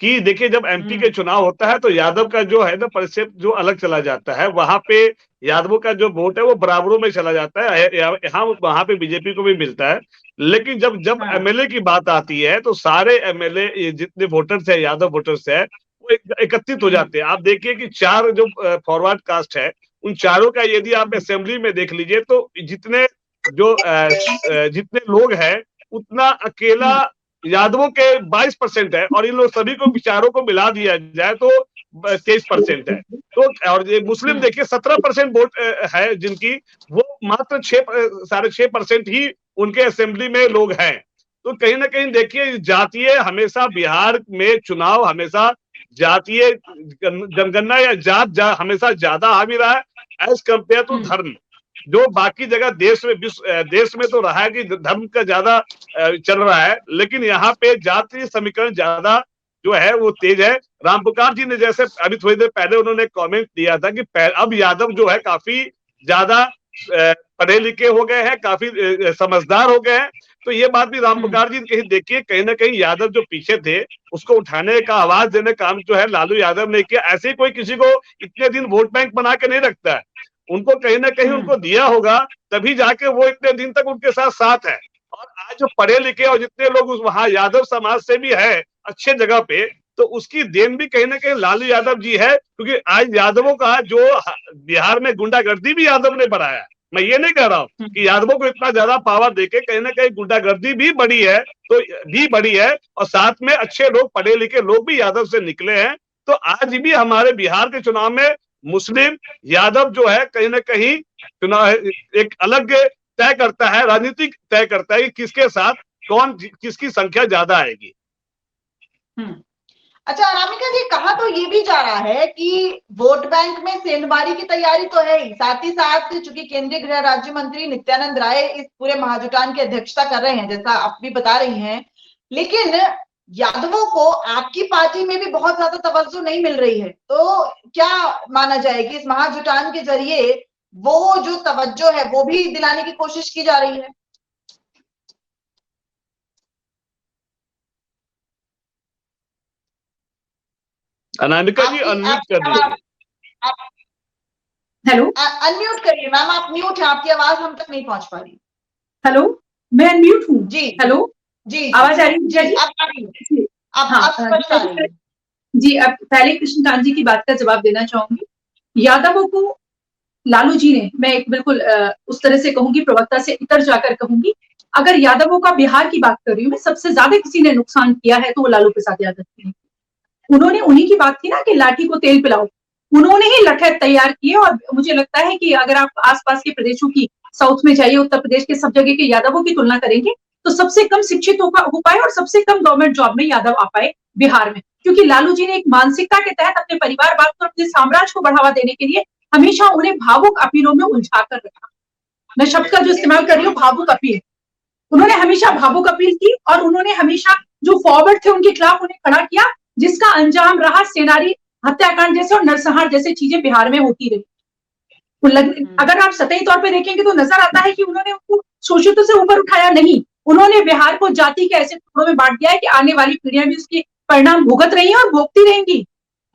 कि देखिए जब एमपी के चुनाव होता है तो यादव का जो है ना परिक्षेप जो अलग चला जाता है, वहां पे यादवों का जो वोट है वो बराबरों में चला जाता है, यहाँ वहां पे बीजेपी को भी मिलता है। लेकिन जब एमएलए की बात आती है तो सारे एमएलए जितने वोटर्स है, यादव वोटर्स है, वो एकत्रित हो जाते हैं। आप देखिए कि 4 जो फॉरवर्ड कास्ट है उन चारों का यदि आप असेंबली में देख लीजिए तो जितने जितने लोग हैं उतना अकेला यादवों के 22% है और इन लोग सभी को विचारों को मिला दिया जाए तो 23% है। तो और ये मुस्लिम देखिए 17% वोट है जिनकी, वो मात्र 6.5% ही उनके असेंबली में लोग हैं। तो कहीं ना कहीं देखिए जातीय हमेशा बिहार में चुनाव हमेशा जातीय जनगणना या जात हमेशा ज्यादा हावी रहा है एज कंपेयर टू धर्म। जो बाकी जगह देश में तो रहा है कि धर्म का ज्यादा चल रहा है, लेकिन यहाँ पे जातीय समीकरण ज्यादा जो है वो तेज है। रामपुकार जी ने जैसे अभी थोड़ी देर पहले उन्होंने कमेंट दिया था कि अब यादव जो है काफी ज्यादा पढ़े लिखे हो गए हैं, काफी समझदार हो गए हैं। तो ये बात भी रामपुकार जी कहीं देखिए, कहीं ना कहीं यादव जो पीछे थे उसको उठाने का, आवाज देने का काम जो है लालू यादव ने किया। ऐसे कोई किसी को इतने दिन वोट बैंक बना के नहीं रखता है, उनको कहीं ना कहीं उनको दिया होगा तभी जाके वो इतने दिन तक उनके साथ है। और आज जो पढ़े लिखे और जितने लोग उस वहां यादव समाज से भी है अच्छे जगह पे, तो उसकी देन भी कहीं ना कहीं लालू यादव जी है, क्योंकि आज यादवों का जो बिहार में गुंडागर्दी भी यादव ने बढ़ाया है। मैं ये नहीं कह रहा हूँ कि यादवों को इतना ज्यादा पावर देके कहीं ना कहीं गुंडागर्दी भी बढ़ी है, तो भी बढ़ी है, और साथ में अच्छे लोग पढ़े लिखे लोग भी यादव से निकले हैं। तो आज भी हमारे बिहार के चुनाव में मुस्लिम यादव जो है कहीं ना कहीं चुनाव एक अलग तय करता है, राजनीतिक तय करता है कि किसके साथ कौन किसकी संख्या ज्यादा आएगी। अच्छा अनामिका जी, कहा तो ये भी जा रहा है कि वोट बैंक में सेंधमारी की तैयारी तो है ही, साथ ही साथ चूंकि केंद्रीय गृह राज्य मंत्री नित्यानंद राय इस पूरे महाजुटान की अध्यक्षता कर रहे हैं, जैसा आप भी बता रही हैं, लेकिन यादवों को आपकी पार्टी में भी बहुत ज्यादा तवज्जो नहीं मिल रही है, तो क्या माना जाए कि इस महाजुटान के जरिए वो जो तवज्जो है वो भी दिलाने की कोशिश की जा रही है? अनामिका जी अनम्यूट कर दीजिए। हेलो अनम्यूट करिए मैम, आप म्यूट हैं, आपकी आवाज हम तक नहीं पहुंच पा रही। हेलो, मैं अनम्यूट हूँ जी हेलो जी, आवाज आ रही है? आप आ रही है, आप हाँ, स्पष्ट आ रही है। जी, अब पहले कृष्णकांत जी की बात का जवाब देना चाहूंगी। यादवों को लालू जी ने, मैं एक बिल्कुल उस तरह से कहूंगी, प्रवक्ता से इतर जाकर कहूंगी, अगर यादवों का बिहार की बात कर रही हूँ मैं, सबसे ज्यादा किसी ने नुकसान किया है तो वो लालू प्रसाद यादव ने। उन्होंने, उन्हीं की बात थी ना कि लाठी को तेल पिलाओ, उन्होंने ही लठैत तैयार किए। और मुझे लगता है कि अगर आप आसपास के प्रदेशों की, साउथ में जाइए, उत्तर प्रदेश के सब जगह के यादवों की तुलना करेंगे तो सबसे कम शिक्षित हो पाए और सबसे कम गवर्नमेंट जॉब में यादव आ पाए बिहार में, क्योंकि लालू जी ने एक मानसिकता के तहत अपने परिवारवाद को, अपने साम्राज्य को बढ़ावा देने के लिए हमेशा उन्हें भावुक अपीलों में उलझा कर रखा। मैं शब्द का जो इस्तेमाल कर रही हूँ, भावुक अपील, उन्होंने हमेशा भावुक अपील की और उन्होंने हमेशा जो फॉरवर्ड थे उनके खिलाफ उन्हें खड़ा किया, जिसका अंजाम रहा सेनारी हत्याकांड जैसे और नरसंहार जैसे चीजें बिहार में होती रही। अगर आप सतही तौर पे देखेंगे तो नजर आता है कि उन्होंने उनको शोषितों से ऊपर उठाया नहीं, उन्होंने बिहार को जाति के ऐसे टुकड़ों में बांट दिया है कि आने वाली पीढ़ियां भी उसके परिणाम भुगत रही हैं और भोगती रहेंगी।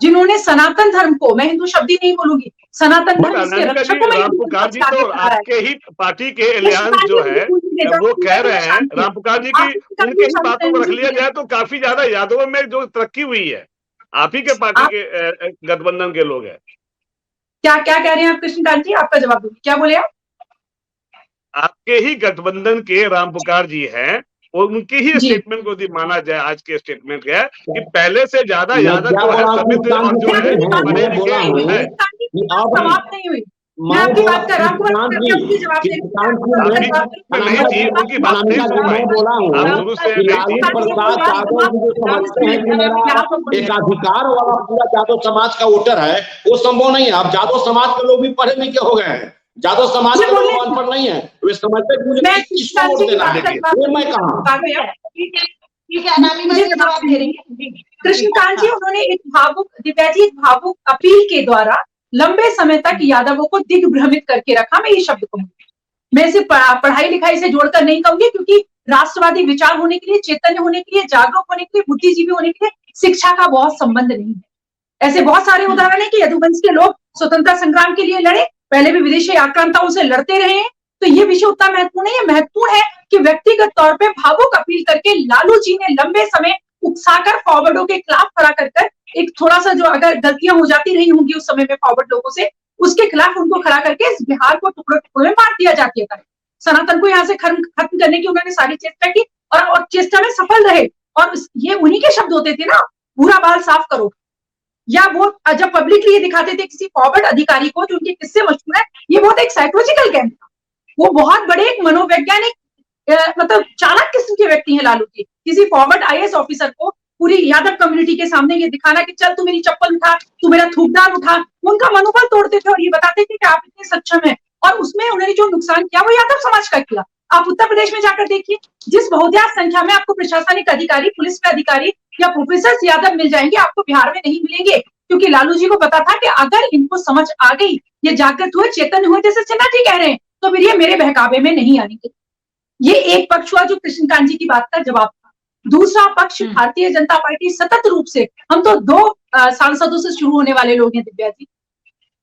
जिन्होंने सनातन धर्म को, मैं हिंदू शब्द ही नहीं बोलूंगी, सनातन धर्म इसके रक्षक को, रामपुकार जी तो आपके ही पार्टी के एलियंस जो है वो कह रहे हैं, रामपुकार जी की उनके ही बातों को रख लिया जाए तो काफी ज्यादा यादवों में जो तरक्की हुई है आप ही के पार्टी के गठबंधन के लोग हैं। क्या क्या कह रहे हैं आप कृष्णकांत जी? आपका जवाब दूंगी, क्या बोले आप? आपके ही गठबंधन के रामपुकार जी हैं, और उनकी ही स्टेटमेंट को यदि माना जाए, आज के स्टेटमेंट है कि पहले से ज्यादा यादव जो है समृद्ध और जो है पढ़े लिखे है। समाप्त नहीं हुई, मैं आपकी बात कर रहा हूँ, जवाब नहीं थी उनकी बात नहीं सुन पाई, आप शुरू से एक अधिकार वाला पूरा यादव समाज का वोटर है, वो संभव नहीं है। अब यादव समाज के लोग भी पढ़े लिखे हो गए हैं, यादव समाज के लोग अनपढ़ नहीं है, वे समझते हैं मुझे किसको वोट देना है, वो मैं कहा। ठीक है अनामिका जी जवाब दे रही है। कृष्णकांत जी, उन्होंने एक भावुक, दिव्या जी, एक भावुक अपील के द्वारा लंबे समय तक यादवों को दिग्भ्रमित करके रखा। मैं ये शब्द कहूंगी, मैं इसे पढ़ाई लिखाई से जोड़कर नहीं कहूंगी, क्योंकि राष्ट्रवादी विचार होने के लिए, चैतन्य होने के लिए, जागरूक होने के लिए, बुद्धिजीवी होने के लिए शिक्षा का बहुत संबंध नहीं है। ऐसे बहुत सारे उदाहरण है कि यदुवंश के लोग स्वतंत्रता संग्राम के लिए लड़े, पहले भी विदेशी आक्रांताओं से लड़ते रहे हैं, तो ये विषय उतना महत्वपूर्ण नहीं है। महत्वपूर्ण है कि व्यक्तिगत तौर पे भावुक अपील करके लालू जी ने लंबे समय उकसाकर फॉरवर्डों के खिलाफ खड़ा कर एक थोड़ा सा जो अगर गलतियां हो जाती रही होंगी उस समय में फॉरवर्ड लोगों से, उसके खिलाफ उनको खड़ा करके इस बिहार को टुकड़ों टुकड़ों में बांट दिया जाती है। सनातन को यहाँ से खत्म करने की उन्होंने सारी चेष्टा की और चेष्टा में सफल रहे। और ये उन्हीं के शब्द होते थे ना, पूरा बाल साफ करो, या वो जब पब्लिकली ये दिखाते थे किसी फॉरवर्ड अधिकारी को, जो उनके किस्से मशहूर है, ये बहुत एक साइकोलॉजिकल गेम था। वो बहुत बड़े एक मनोवैज्ञानिक मतलब चालाक किस्म के व्यक्ति हैं लालू जी। किसी फॉरवर्ड आईएएस ऑफिसर को पूरी यादव कम्युनिटी के सामने ये दिखाना कि चल तू मेरी चप्पल उठा, तू मेरा थूकदार उठा, उनका मनोबल तोड़ते थे और ये बताते थे कि आप इतने सक्षम हैं। और उसमें उन्होंने जो नुकसान किया वो यादव समाज का किया। आप उत्तर प्रदेश में जाकर देखिए, जिस बहुतायत संख्या में आपको प्रशासनिक अधिकारी, पुलिस के अधिकारी या प्रोफेसर यादव मिल जाएंगे, आपको बिहार में नहीं मिलेंगे, क्योंकि लालू जी को पता था कि अगर इनको समझ आ गई, ये जागृत हुए, चेतन हुए, जैसे सिन्हा जी कह रहे हैं, तो फिर ये मेरे बहकावे में नहीं आएंगे। ये एक पक्ष हुआ जो कृष्णकांत जी की बात का जवाब था। दूसरा पक्ष, भारतीय जनता पार्टी सतत रूप से, हम तो 2 सांसदों से शुरू होने वाले लोग हैं दिव्या जी,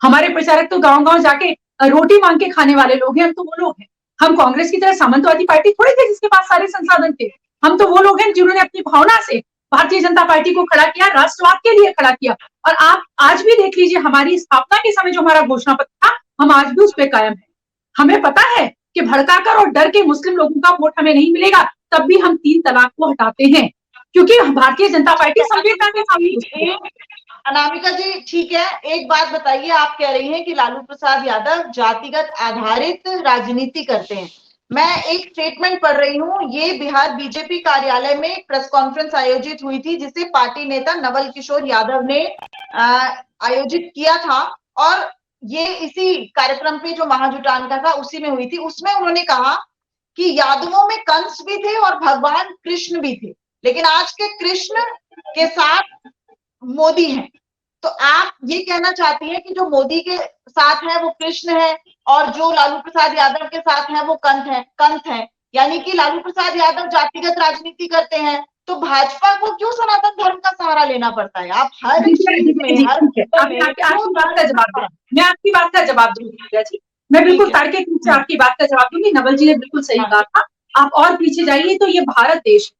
हमारे प्रचारक तो गांव-गांव जाके रोटी मांग के खाने वाले लोग हैं, हम तो वो लोग हैं। हम कांग्रेस की तरह सामंतवादी पार्टी थोड़ी थे जिसके पास सारे संसाधन थे। हम तो वो लोग हैं जिन्होंने अपनी भावना से भारतीय जनता पार्टी को खड़ा किया, राष्ट्रवाद के लिए खड़ा किया। और आप आज भी देख लीजिए, हमारी स्थापना के समय जो हमारा घोषणा पत्र था, हम आज भी उस पर कायम है। हमें पता है कि भड़काकर और डर के मुस्लिम लोगों का वोट हमें नहीं मिलेगा, तब भी हम 3 तलाक को हटाते हैं, क्योंकि भारतीय जनता पार्टी संविधान के सामने। अनामिका जी ठीक है, एक बात बताइए, आप कह रही हैं कि लालू प्रसाद यादव जातिगत आधारित राजनीति करते हैं। मैं एक स्टेटमेंट पढ़ रही हूँ, ये बिहार बीजेपी कार्यालय में एक प्रेस कॉन्फ्रेंस आयोजित हुई थी जिसे पार्टी नेता नवल किशोर यादव ने आयोजित किया था, और ये इसी कार्यक्रम पे जो महाजुटान का था उसी में हुई थी। उसमें उन्होंने कहा कि यादवों में कंस भी थे और भगवान कृष्ण भी थे, लेकिन आज के कृष्ण के साथ मोदी हैं। तो आप ये कहना चाहती हैं कि जो मोदी के साथ है वो कृष्ण है और जो लालू प्रसाद यादव के साथ है वो कंस है, यानी कि लालू प्रसाद यादव जातिगत राजनीति करते हैं, तो भाजपा को क्यों सनातन धर्म का सहारा लेना पड़ता है? आप हर चीज में, हर मैं आपकी बात का जवाब दूंगी जी, मैं बिल्कुल तार्किक रूप से आपकी बात का जवाब दूंगी। नवल जी ने बिल्कुल सही कहा था। आप और पीछे जाइए तो ये भारत देश है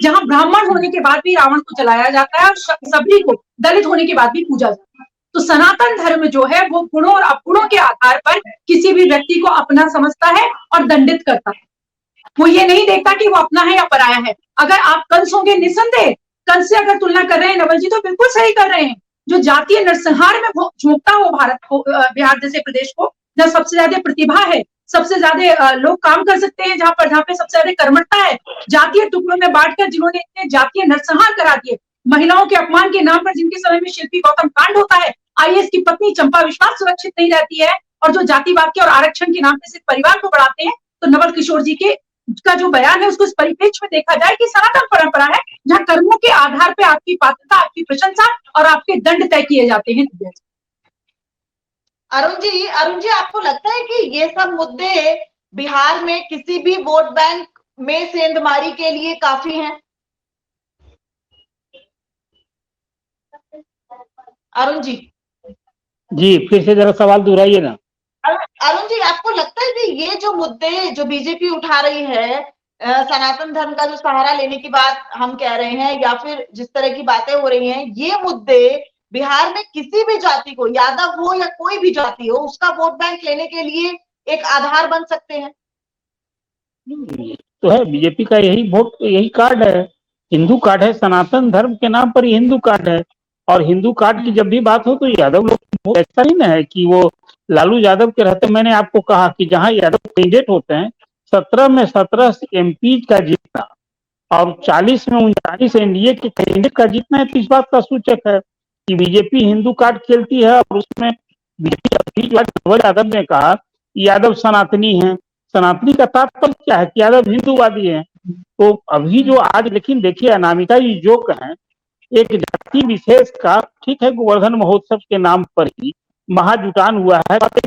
जहां ब्राह्मण होने के बाद भी रावण को जलाया जाता है और सभी को दलित होने के बाद भी पूजा जाता है। तो सनातन धर्म जो है वो गुणों और अवगुणों के आधार पर किसी भी व्यक्ति को अपना समझता है और दंडित करता है। वो ये नहीं देखता कि वो अपना है या पराया है। अगर आप कंस होंगे, निसंदेह कंस से अगर तुलना कर रहे हैं नवल जी, तो बिल्कुल सही कर रहे हैं। जो जातीय नरसंहार में झोंकता हो भारत को, बिहार जैसे प्रदेश को, जहाँ सबसे ज्यादा प्रतिभा है, सबसे ज्यादा लोग काम कर सकते हैं, जहाँ पे सबसे ज्यादा कर्मठता है, जातीय टुकड़ों में बांटकर जिन्होंने इतने जातीय नरसंहार करा दिए, महिलाओं के अपमान के नाम पर जिनके समय में शिल्पी गौतम कांड होता है, आईएएस की पत्नी चंपा विश्वास सुरक्षित नहीं रहती है, और जो जातिवाद के और आरक्षण के नाम पे सिर्फ परिवार को बढ़ाते हैं, तो नवल किशोर जी के का जो बयान है उसको इस परिप्रेक्ष्य में देखा जाए कि सनातन परंपरा है जहाँ कर्मों के आधार पे आपकी पात्रता, आपकी प्रशंसा और आपके दंड तय किए जाते हैं। अरुण जी आपको लगता है कि ये सब मुद्दे बिहार में किसी भी वोट बैंक में सेंधमारी के लिए काफी हैं? अरुण जी फिर से जरा सवाल दोहराइए ना। अरुण जी आपको लगता है कि ये जो मुद्दे जो बीजेपी उठा रही है, सनातन धर्म का जो सहारा लेने की बात हम कह रहे हैं, या फिर जिस तरह की बातें हो रही हैं, ये मुद्दे बिहार में किसी भी जाति को, यादव हो या कोई भी जाति हो, उसका वोट बैंक लेने के लिए एक आधार बन सकते हैं? तो है, बीजेपी का यही कार्ड है, हिंदू कार्ड है, सनातन धर्म के नाम पर हिंदू कार्ड है। और हिंदू कार्ड की जब भी बात हो तो यादव लोग, ऐसा ही ना है कि वो लालू यादव के रहते। मैंने आपको कहा कि जहां यादव कैंडिडेट होते हैं, 17 में 17 एमपी का जीतना और 40 में 39 एनडीए के कैंडिडेट का जीतना है, तो इस बात का सूचक है कि बीजेपी हिंदू कार्ड खेलती है। और उसमें यादव ने कहा यादव सनातनी है। सनातनी का तात्पर्य क्या है कि यादव हिंदूवादी है। तो अभी जो आज, लेकिन देखिए अनामिका जी जो कहें, एक जाति विशेष का, ठीक है, गोवर्धन महोत्सव के नाम पर ही महाजुटान हुआ है, जाति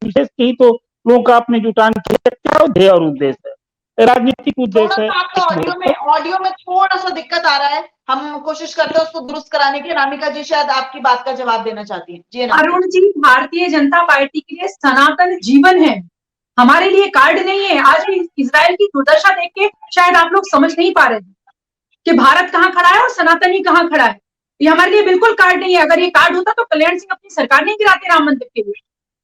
विशेष के ही तो लोगों का अपने जुटान किया, क्या ध्येय और उद्देश्य है? राजनीतिक उद्देश्य है। आपका ऑडियो में थोड़ा सा दिक्कत आ रहा है, हम कोशिश करते हैं उसको दुरुस्त कराने की। अनामिका जी शायद आपकी बात का जवाब देना चाहती हैं। जी अरुण जी, भारतीय जनता पार्टी के लिए सनातन जीवन है, हमारे लिए कार्ड नहीं है। आज भी इजराइल की दुर्दशा देख के शायद आप लोग समझ नहीं पा रहे कि भारत कहाँ खड़ा है और सनातनी कहाँ खड़ा है। ये हमारे लिए बिल्कुल कार्ड नहीं है। अगर ये कार्ड होता तो कल्याण सिंह अपनी सरकार नहीं गिराते राम मंदिर के लिए।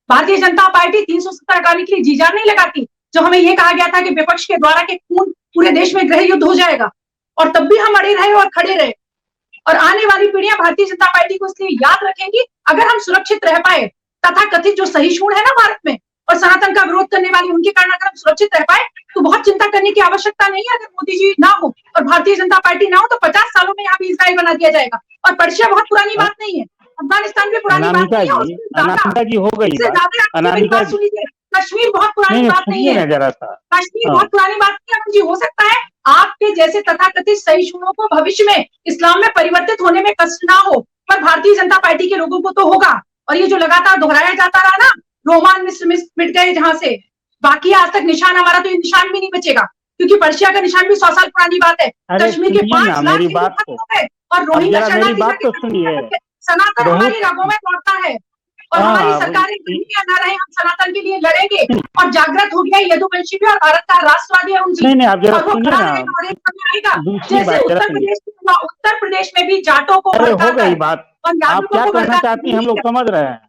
भारतीय जनता पार्टी 370 हटाने के लिए जी जान नहीं लगाती। जो हमें यह कहा गया था कि विपक्ष के द्वारा के खून पूरे देश में गृह युद्ध हो जाएगा, और तब भी हम अड़े रहे और खड़े रहे। और आने वाली पीढ़ियां भारतीय जनता पार्टी को इसलिए याद रखेंगी अगर हम सुरक्षित रह पाए। तथा कथित जो सहिष्णु है ना भारत में, और सनातन का विरोध करने वाले, उनके कारण अगर हम सुरक्षित रह पाए तो बहुत चिंता करने की आवश्यकता नहीं है। अगर मोदी जी ना हो और भारतीय जनता पार्टी ना हो तो 50 सालों में यहाँ भी इजराइल बना दिया जाएगा। और पर्शिया बहुत पुरानी बात नहीं है, अफगानिस्तान भी पुरानी बात नहीं है। जी हो गई बात सुनिए, कश्मीर बहुत पुरानी बात नहीं है, कश्मीर बहुत पुरानी बात नहीं है। जी हो सकता है आपके जैसे तथाकथित सहिष्णुओं को भविष्य में इस्लाम में परिवर्तित होने में कष्ट ना हो, पर भारतीय जनता पार्टी के लोगों को तो होगा। और ये जो लगातार दोहराया जाता रहा ना, रोमान मिट गए जहां से, बाकी आज तक निशान हमारा तो ये निशान भी नहीं बचेगा, क्योंकि पर्शिया का निशान भी 100 साल पुरानी बात है। कश्मीर के 5 लाख हिंदू और रोहिंग्या शरणार्थी, सनातन हमारी रगों में दौड़ता है। और हमारी हाँ, सरकारें रहे या ना रहे, हम सनातन के लिए लड़ेंगे। और जागृत हो गया यदुवंशी भी और भारत का राष्ट्रवादी अरुण जी, नहीं आप जरा और वो सुनिए खड़ा ना, रहेगा और एक समय आएगा दूसरी जैसे बात जरा सुनिए। उत्तर प्रदेश में भी जाटों को अरे हो भड़काकर गई बात, और आप यादवों क्या को कहना भड़काकर चाहती हैं हम लोग समझ रहे हैं।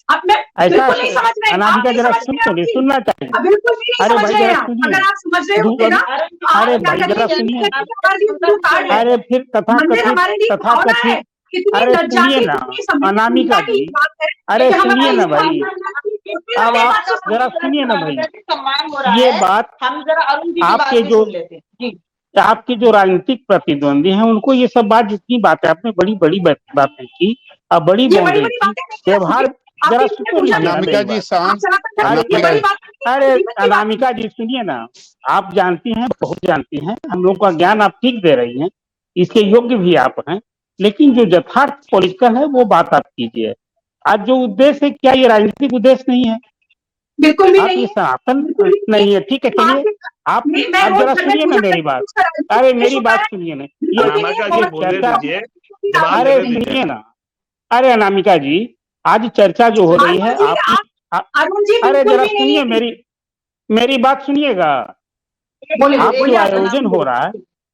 अब मैं ऐसा बिल्कुल नहीं समझ रहे, आप अनामिका नहीं जरा समझ सुन रहे, तो आप नहीं नहीं। सुनना चाहिए। बिल्कुल भी नहीं अरे समझ भाई रहे जरा हैं आप। सुनिए। अगर आप समझ रहे होते ना, तो आप अरे क्या भाई करिए, जरा जल्दी सुनिए। करके हमारे लिए ब्लू कार्ड है। अरे फिर मंदिर हमारे लिए भावना है। तथाकथित कितनी अरे लज्जा सुनिए की, ना कितनी संवेदनशीलता अनामिका की जी, बात है अरे कि हम सुनिए अपनी ना इस भाई, भावना को अब आप जरा सुनिए ना भाई, सम्मान हो रहा ये है। बात हम जरा अरुण जी की बात आपके भी जो सुन लेते हैं जी। आपके जो राजनीतिक प्रतिद्वंदी हैं उनको ये सब बात, जितनी बातें आपने बड़ी बड़ी बातें की, अब बड़ी ये बड़ी बाउंड्री बड़ी थी, बातें नहीं है, व्यवहार जरा आपकी सुन तो पूजा लीजिए ना अनामिका मेरी जी बात। आप शांत। सनातन धर्म की ये अनामिका बड़ी बात नहीं है, अरे जीवन की बात है। अनामिका जी सुनिए ना, आप जानती हैं, बहुत जानती हैं, हम लोग का ज्ञान आप ठीक दे रही हैं, इसके योग्य भी आप हैं, लेकिन जो यथार्थ पॉलिटिकल है वो बात आप कीजिए। आज जो उद्देश्य है, क्या ये राजनीतिक उद्देश्य नहीं है? बिल्कुल भी आप नहीं ये है, सनातन बिल्कुल भी नहीं है, ठीक है, तो चलिए आप मैं आप रोज जरा घर में सुनिए ना पूजा मेरी करती बात। हूँ, उसका राजनीतिक अरे उद्देश्य मेरी होता बात है। सुनिए ना, बिल्कुल भी नहीं अनामिका है, जी बहुत बोलने चर्चा, दीजिए, की जवाब बात अरे करते देने हैं। दीजिए। सुनिए ना, अरे अनामिका जी, आज चर्चा जो हो रही अरुण है जी, आपकी अरुण जी अरे बिल्कुल जरा भी नहीं सुनिए, है। मेरी बात सुनिएगा। बोलिए आप बोलिए, जो आपका नाम आयोजन हो रहा है,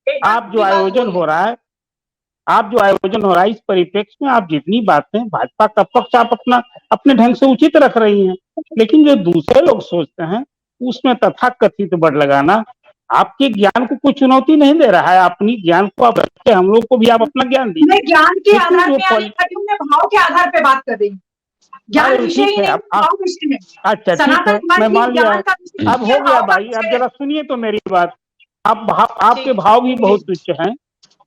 एक बात आप जो की बात आयोजन बोलिए। हो रहा है आप जो आयोजन हो रहा है, इस परिप्रेक्ष्य में आप जितनी बातें, भाजपा का पक्ष आप अपना अपने ढंग से उचित रख रही हैं, लेकिन जो दूसरे लोग सोचते हैं उसमें तथाकथित बढ़ लगाना आपके ज्ञान को कोई चुनौती नहीं दे रहा है। अपनी ज्ञान को आप रखिए, हम लोग को भी आप अपना ज्ञान मैं दीजिए। ज्ञान के लेकिन आधार जो पे आगे खड़ी हूँ, मैं भाव के आधार पे बात कर रही हूँ। ज्ञान अरे विषय ठीक ही है, नहीं, आप भाव विषय है। अच्छा ठीक सनातन है, हमारे मैं लिए मान लिया ज्ञान है। का विषय अब नहीं हो है, गया भाव का भाई, अब विषय है। जरा सुनिए तो मेरी बात। आपके ठीक। भाव भी बहुत तुच्छ हैं,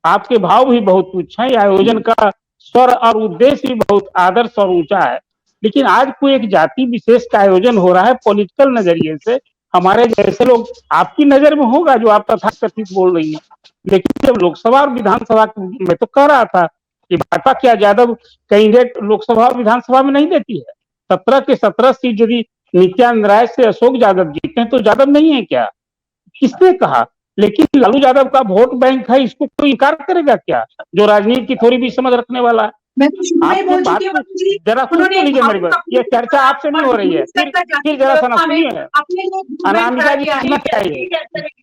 आपके भाव भी बहुत तुच्छ हैं, आयोजन का स्वर और उद्देश्य भी बहुत आदर्श और ऊंचा है, लेकिन आज कोई एक जाति विशेष का आयोजन हो रहा है पॉलिटिकल नजरिए से, हमारे जैसे लोग, आपकी नजर में होगा जो आप तथाकथित बोल रही हैं, लेकिन जब लोकसभा और विधानसभा, मैं तो कह रहा था कि भाजपा क्या यादव कैंडिडेट लोकसभा और विधानसभा में नहीं देती है? 17 के 17 सीट यदि नित्यानंद राय से अशोक यादव जीते हैं तो यादव नहीं है क्या? किसने कहा? लेकिन लालू यादव का वोट बैंक है, इसको कोई इनकार करेगा क्या, जो राजनीति की थोड़ी भी समझ रखने वाला है? मैं तो शुरू में ही आपकी बोल बात चुकी हूँ को अरुण जी, जरा सुन उन्होंने तो एक लीजिए मेरी भावुक बात, ये चर्चा आपसे नहीं हो रही है। फिर जरा सा ना सुनिए, अपने लिए movement अनामिका खड़ा जी किया है। सुनना चाहिए।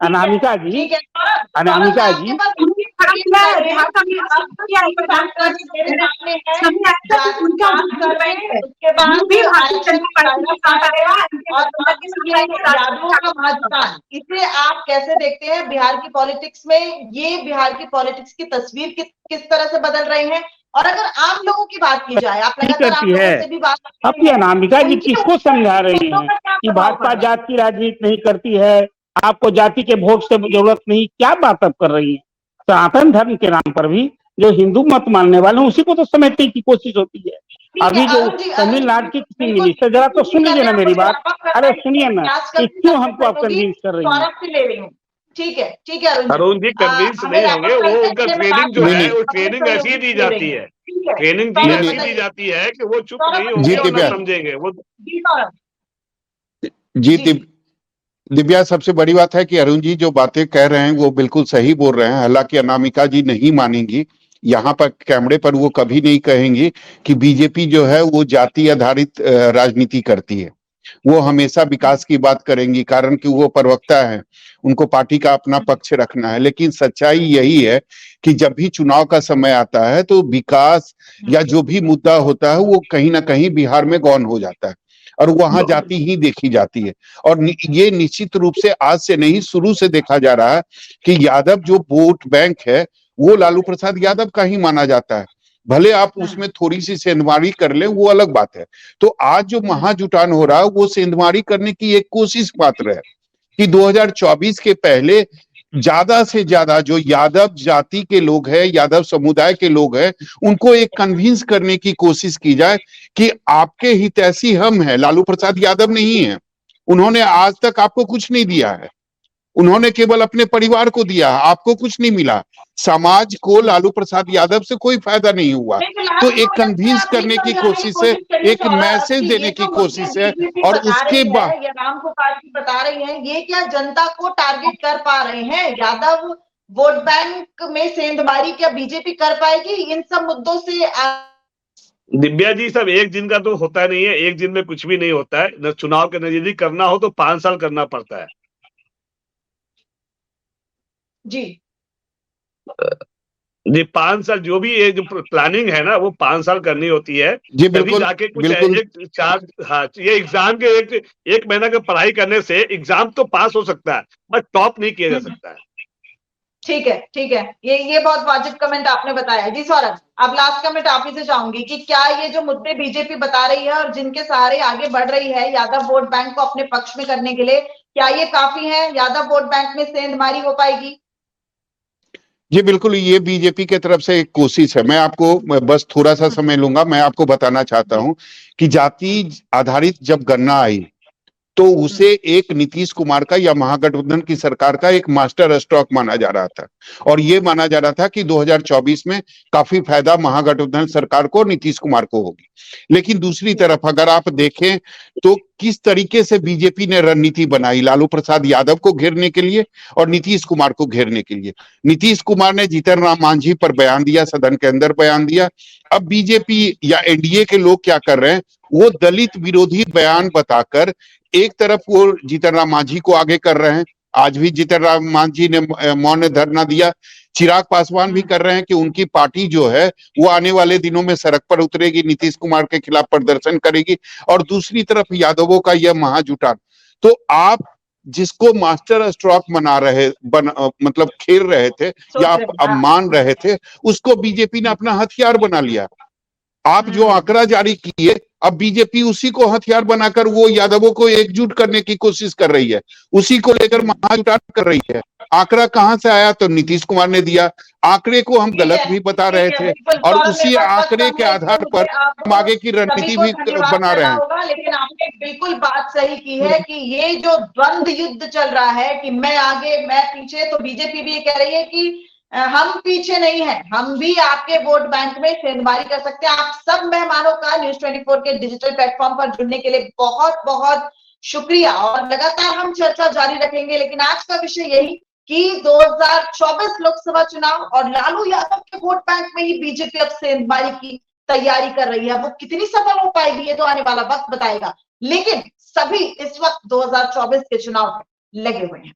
अनामिका जी, ठीक है अनामिका सौरभ, जी, आपके पास उन्होंने खड़ा किया है, बिहार का विकास किया है, एक जानकारी मेरे सामने है। समय आएगा तो उनका बात जो कर रहे movement हैं, है, उसके बाद वो भी भारतीय जनता पार्टी के साथ आएगा, उनके और गठबंधन के साथ ये आएगा, यादवों का महाजुटान, इसे आप कैसे देखते हैं बिहार की पॉलिटिक्स में? ये बिहार की पॉलिटिक्स की तस्वीर किस तरह से बदल रहे हैं? और अगर आम लोगों की बात की जाए, आप लगातार आम करती लोगों है से भी बात कर अब रहे ये हैं, अनामिका जी उनके किसको समझा रही मुद्दों हैं पर क्या कि प्रभाव भाजपा पड़ रहा है? जात की राजनीति नहीं करती है, आपको जाति के वोट से जरूरत नहीं, क्या बात आप कर रही हैं? सनातन धर्म के नाम पर भी जो हिंदू मत मानने वाले हैं उसी को तो समेटने की कोशिश होती है। ठीक है अभी जो अरुण जी, तमिलनाडु की किसी बिल्कुल मिनिस्टर, जरा तो सुन लीजिए ना मेरी बात। व्यापक करना अरे है, सुनिए ना, प्रयास कि करती क्यों हूँ, हमको आप कन्विंस कर रही हैं? सौरभ से ले रही हूँ। ठीक है अरुण अरुण जी कन्विंस हमें नहीं होंगे, व्यापक वो करते उनका हैं, ट्रेनिंग जो नहीं, है नहीं। वो ट्रेनिंग ऐसी ही दी जाती है, ठीक है ट्रेनिंग दी नहीं, ऐसी नहीं। दी जाती है कि वो चुप सौरभ नहीं जी होंगे और ना दिव्या, समझेंगे वो। जी सौरभ जी दिव्या, सबसे बड़ी बात है कि अरुण जी जो बातें कह रहे हैं वो बिल्कुल सही बोल रहे हैं। हालांकि अनामिका जी नहीं मानेंगी, यहाँ पर कैमरे पर वो कभी नहीं कहेंगी कि बीजेपी जो है वो जाति आधारित राजनीति करती है। वो हमेशा विकास की बात करेंगी, कारण कि वो प्रवक्ता है, उनको पार्टी का अपना पक्ष रखना है। लेकिन सच्चाई यही है कि जब भी चुनाव का समय आता है तो विकास या जो भी मुद्दा होता है वो कहीं ना कहीं बिहार में गौन हो जाता है और वहां जाति ही देखी जाती है। और ये निश्चित रूप से आज से नहीं, शुरू से देखा जा रहा है कि यादव जो वोट बैंक है वो लालू प्रसाद यादव का ही माना जाता है। भले आप उसमें थोड़ी सी सेंधमारी कर ले, वो अलग बात है। तो आज जो महाजुटान हो रहा है वो सेंधमारी करने की एक कोशिश मात्र है कि 2024 के पहले ज्यादा से ज्यादा जो यादव जाति के लोग हैं, यादव समुदाय के लोग हैं, उनको एक कन्विंस करने की कोशिश की जाए कि आपके हितैषी हम हैं, लालू प्रसाद यादव नहीं है। उन्होंने आज तक आपको कुछ नहीं दिया है, उन्होंने केवल अपने परिवार को दिया, आपको कुछ नहीं मिला। समाज को लालू प्रसाद यादव से कोई फायदा नहीं हुआ। तो एक कन्विंस करने की कोशिश है, एक मैसेज देने की कोशिश है, और उसके बाद ये राम को पार्टी बता रही है, ये क्या जनता को टारगेट कर पा रहे हैं? यादव वोट बैंक में सेंधमारी क्या बीजेपी कर पाएगी इन सब मुद्दों से? दिव्या जी, सब एक दिन का तो होता नहीं है, एक दिन में कुछ भी नहीं होता है। चुनाव के नजदीक करना हो तो 5 साल करना पड़ता है। जी जी, 5 साल जो भी ये जो प्लानिंग है ना, वो 5 साल करनी होती है। जी तभी बिल्कुल जाके कुछ बिल्कुल एक चार, हाँ, ये एग्जाम के एक महीना का पढ़ाई करने से एग्जाम तो पास हो सकता है, बट टॉप नहीं किया जा सकता है। ठीक है, ठीक है, ये बहुत वाजिब कमेंट आपने बताया। जी सौरभ, अब लास्ट कमेंट आप ही से चाहूंगी कि क्या ये जो मुद्दे बीजेपी बता रही है और जिनके सहारे आगे बढ़ रही है यादव वोट बैंक को अपने पक्ष में करने के लिए, क्या ये काफी है? यादव वोट बैंक में सेंधमारी हो पाएगी? जी बिल्कुल, ये बीजेपी की तरफ से एक कोशिश है। मैं आपको बस थोड़ा सा समय लूंगा, मैं आपको बताना चाहता हूं कि जाति आधारित जब गणना आई तो उसे एक नीतीश कुमार का या महागठबंधन की सरकार का एक मास्टर स्ट्रोक माना जा रहा था, और ये माना जा रहा था कि 2024 में काफी फायदा महागठबंधन सरकार को, नीतीश कुमार को होगी। लेकिन दूसरी तरफ अगर आप देखें तो किस तरीके से बीजेपी ने रणनीति बनाई लालू प्रसाद यादव को घेरने के लिए और नीतीश कुमार को घेरने के लिए। नीतीश कुमार ने जीतन राम मांझी पर बयान दिया, सदन के अंदर बयान दिया। अब बीजेपी या एनडीए के लोग क्या कर रहे हैं, वो दलित विरोधी बयान बताकर एक तरफ वो जीतन राम मांझी को आगे कर रहे हैं। आज भी जीतन राम मांझी ने मौन धरना दिया। चिराग पासवान भी कर रहे हैं कि उनकी पार्टी जो है वो आने वाले दिनों में सड़क पर उतरेगी, नीतीश कुमार के खिलाफ प्रदर्शन करेगी। और दूसरी तरफ यादवों का यह महाजुटान। तो आप जिसको मास्टर स्ट्रोक मतलब खेल रहे थे या आप अब मान रहे थे, उसको बीजेपी ने अपना हथियार बना लिया। आप जो आंकड़ा जारी किए, अब बीजेपी उसी को हथियार बनाकर वो यादवों को एकजुट करने की कोशिश कर रही है, उसी को लेकर महाजुटान कर रही है। आंकड़ा कहां से आया? तो नीतीश कुमार ने दिया। आंकड़े को हम गलत भी बता रहे थे और उसी आंकड़े के आधार पर हम आगे की रणनीति भी बना रहे हैं। लेकिन आपने बिल्कुल बात सही की है कि ये जो द्वंद युद्ध चल रहा है कि मैं आगे मैं पीछे, तो बीजेपी भी ये कह रही है कि हम पीछे नहीं हैं, हम भी आपके वोट बैंक में सेंधमारी कर सकते हैं। आप सब मेहमानों का न्यूज़ 24 के डिजिटल प्लेटफॉर्म पर जुड़ने के लिए बहुत बहुत शुक्रिया, और लगातार हम चर्चा जारी रखेंगे। लेकिन आज का विषय यही कि 2024 लोकसभा चुनाव और लालू यादव के वोट बैंक में ही बीजेपी अब सेंधमारी की तैयारी कर रही है। वो कितनी सफल हो पाएगी ये तो आने वाला वक्त बताएगा, लेकिन सभी इस वक्त 2024 के चुनाव में लगे हुए हैं।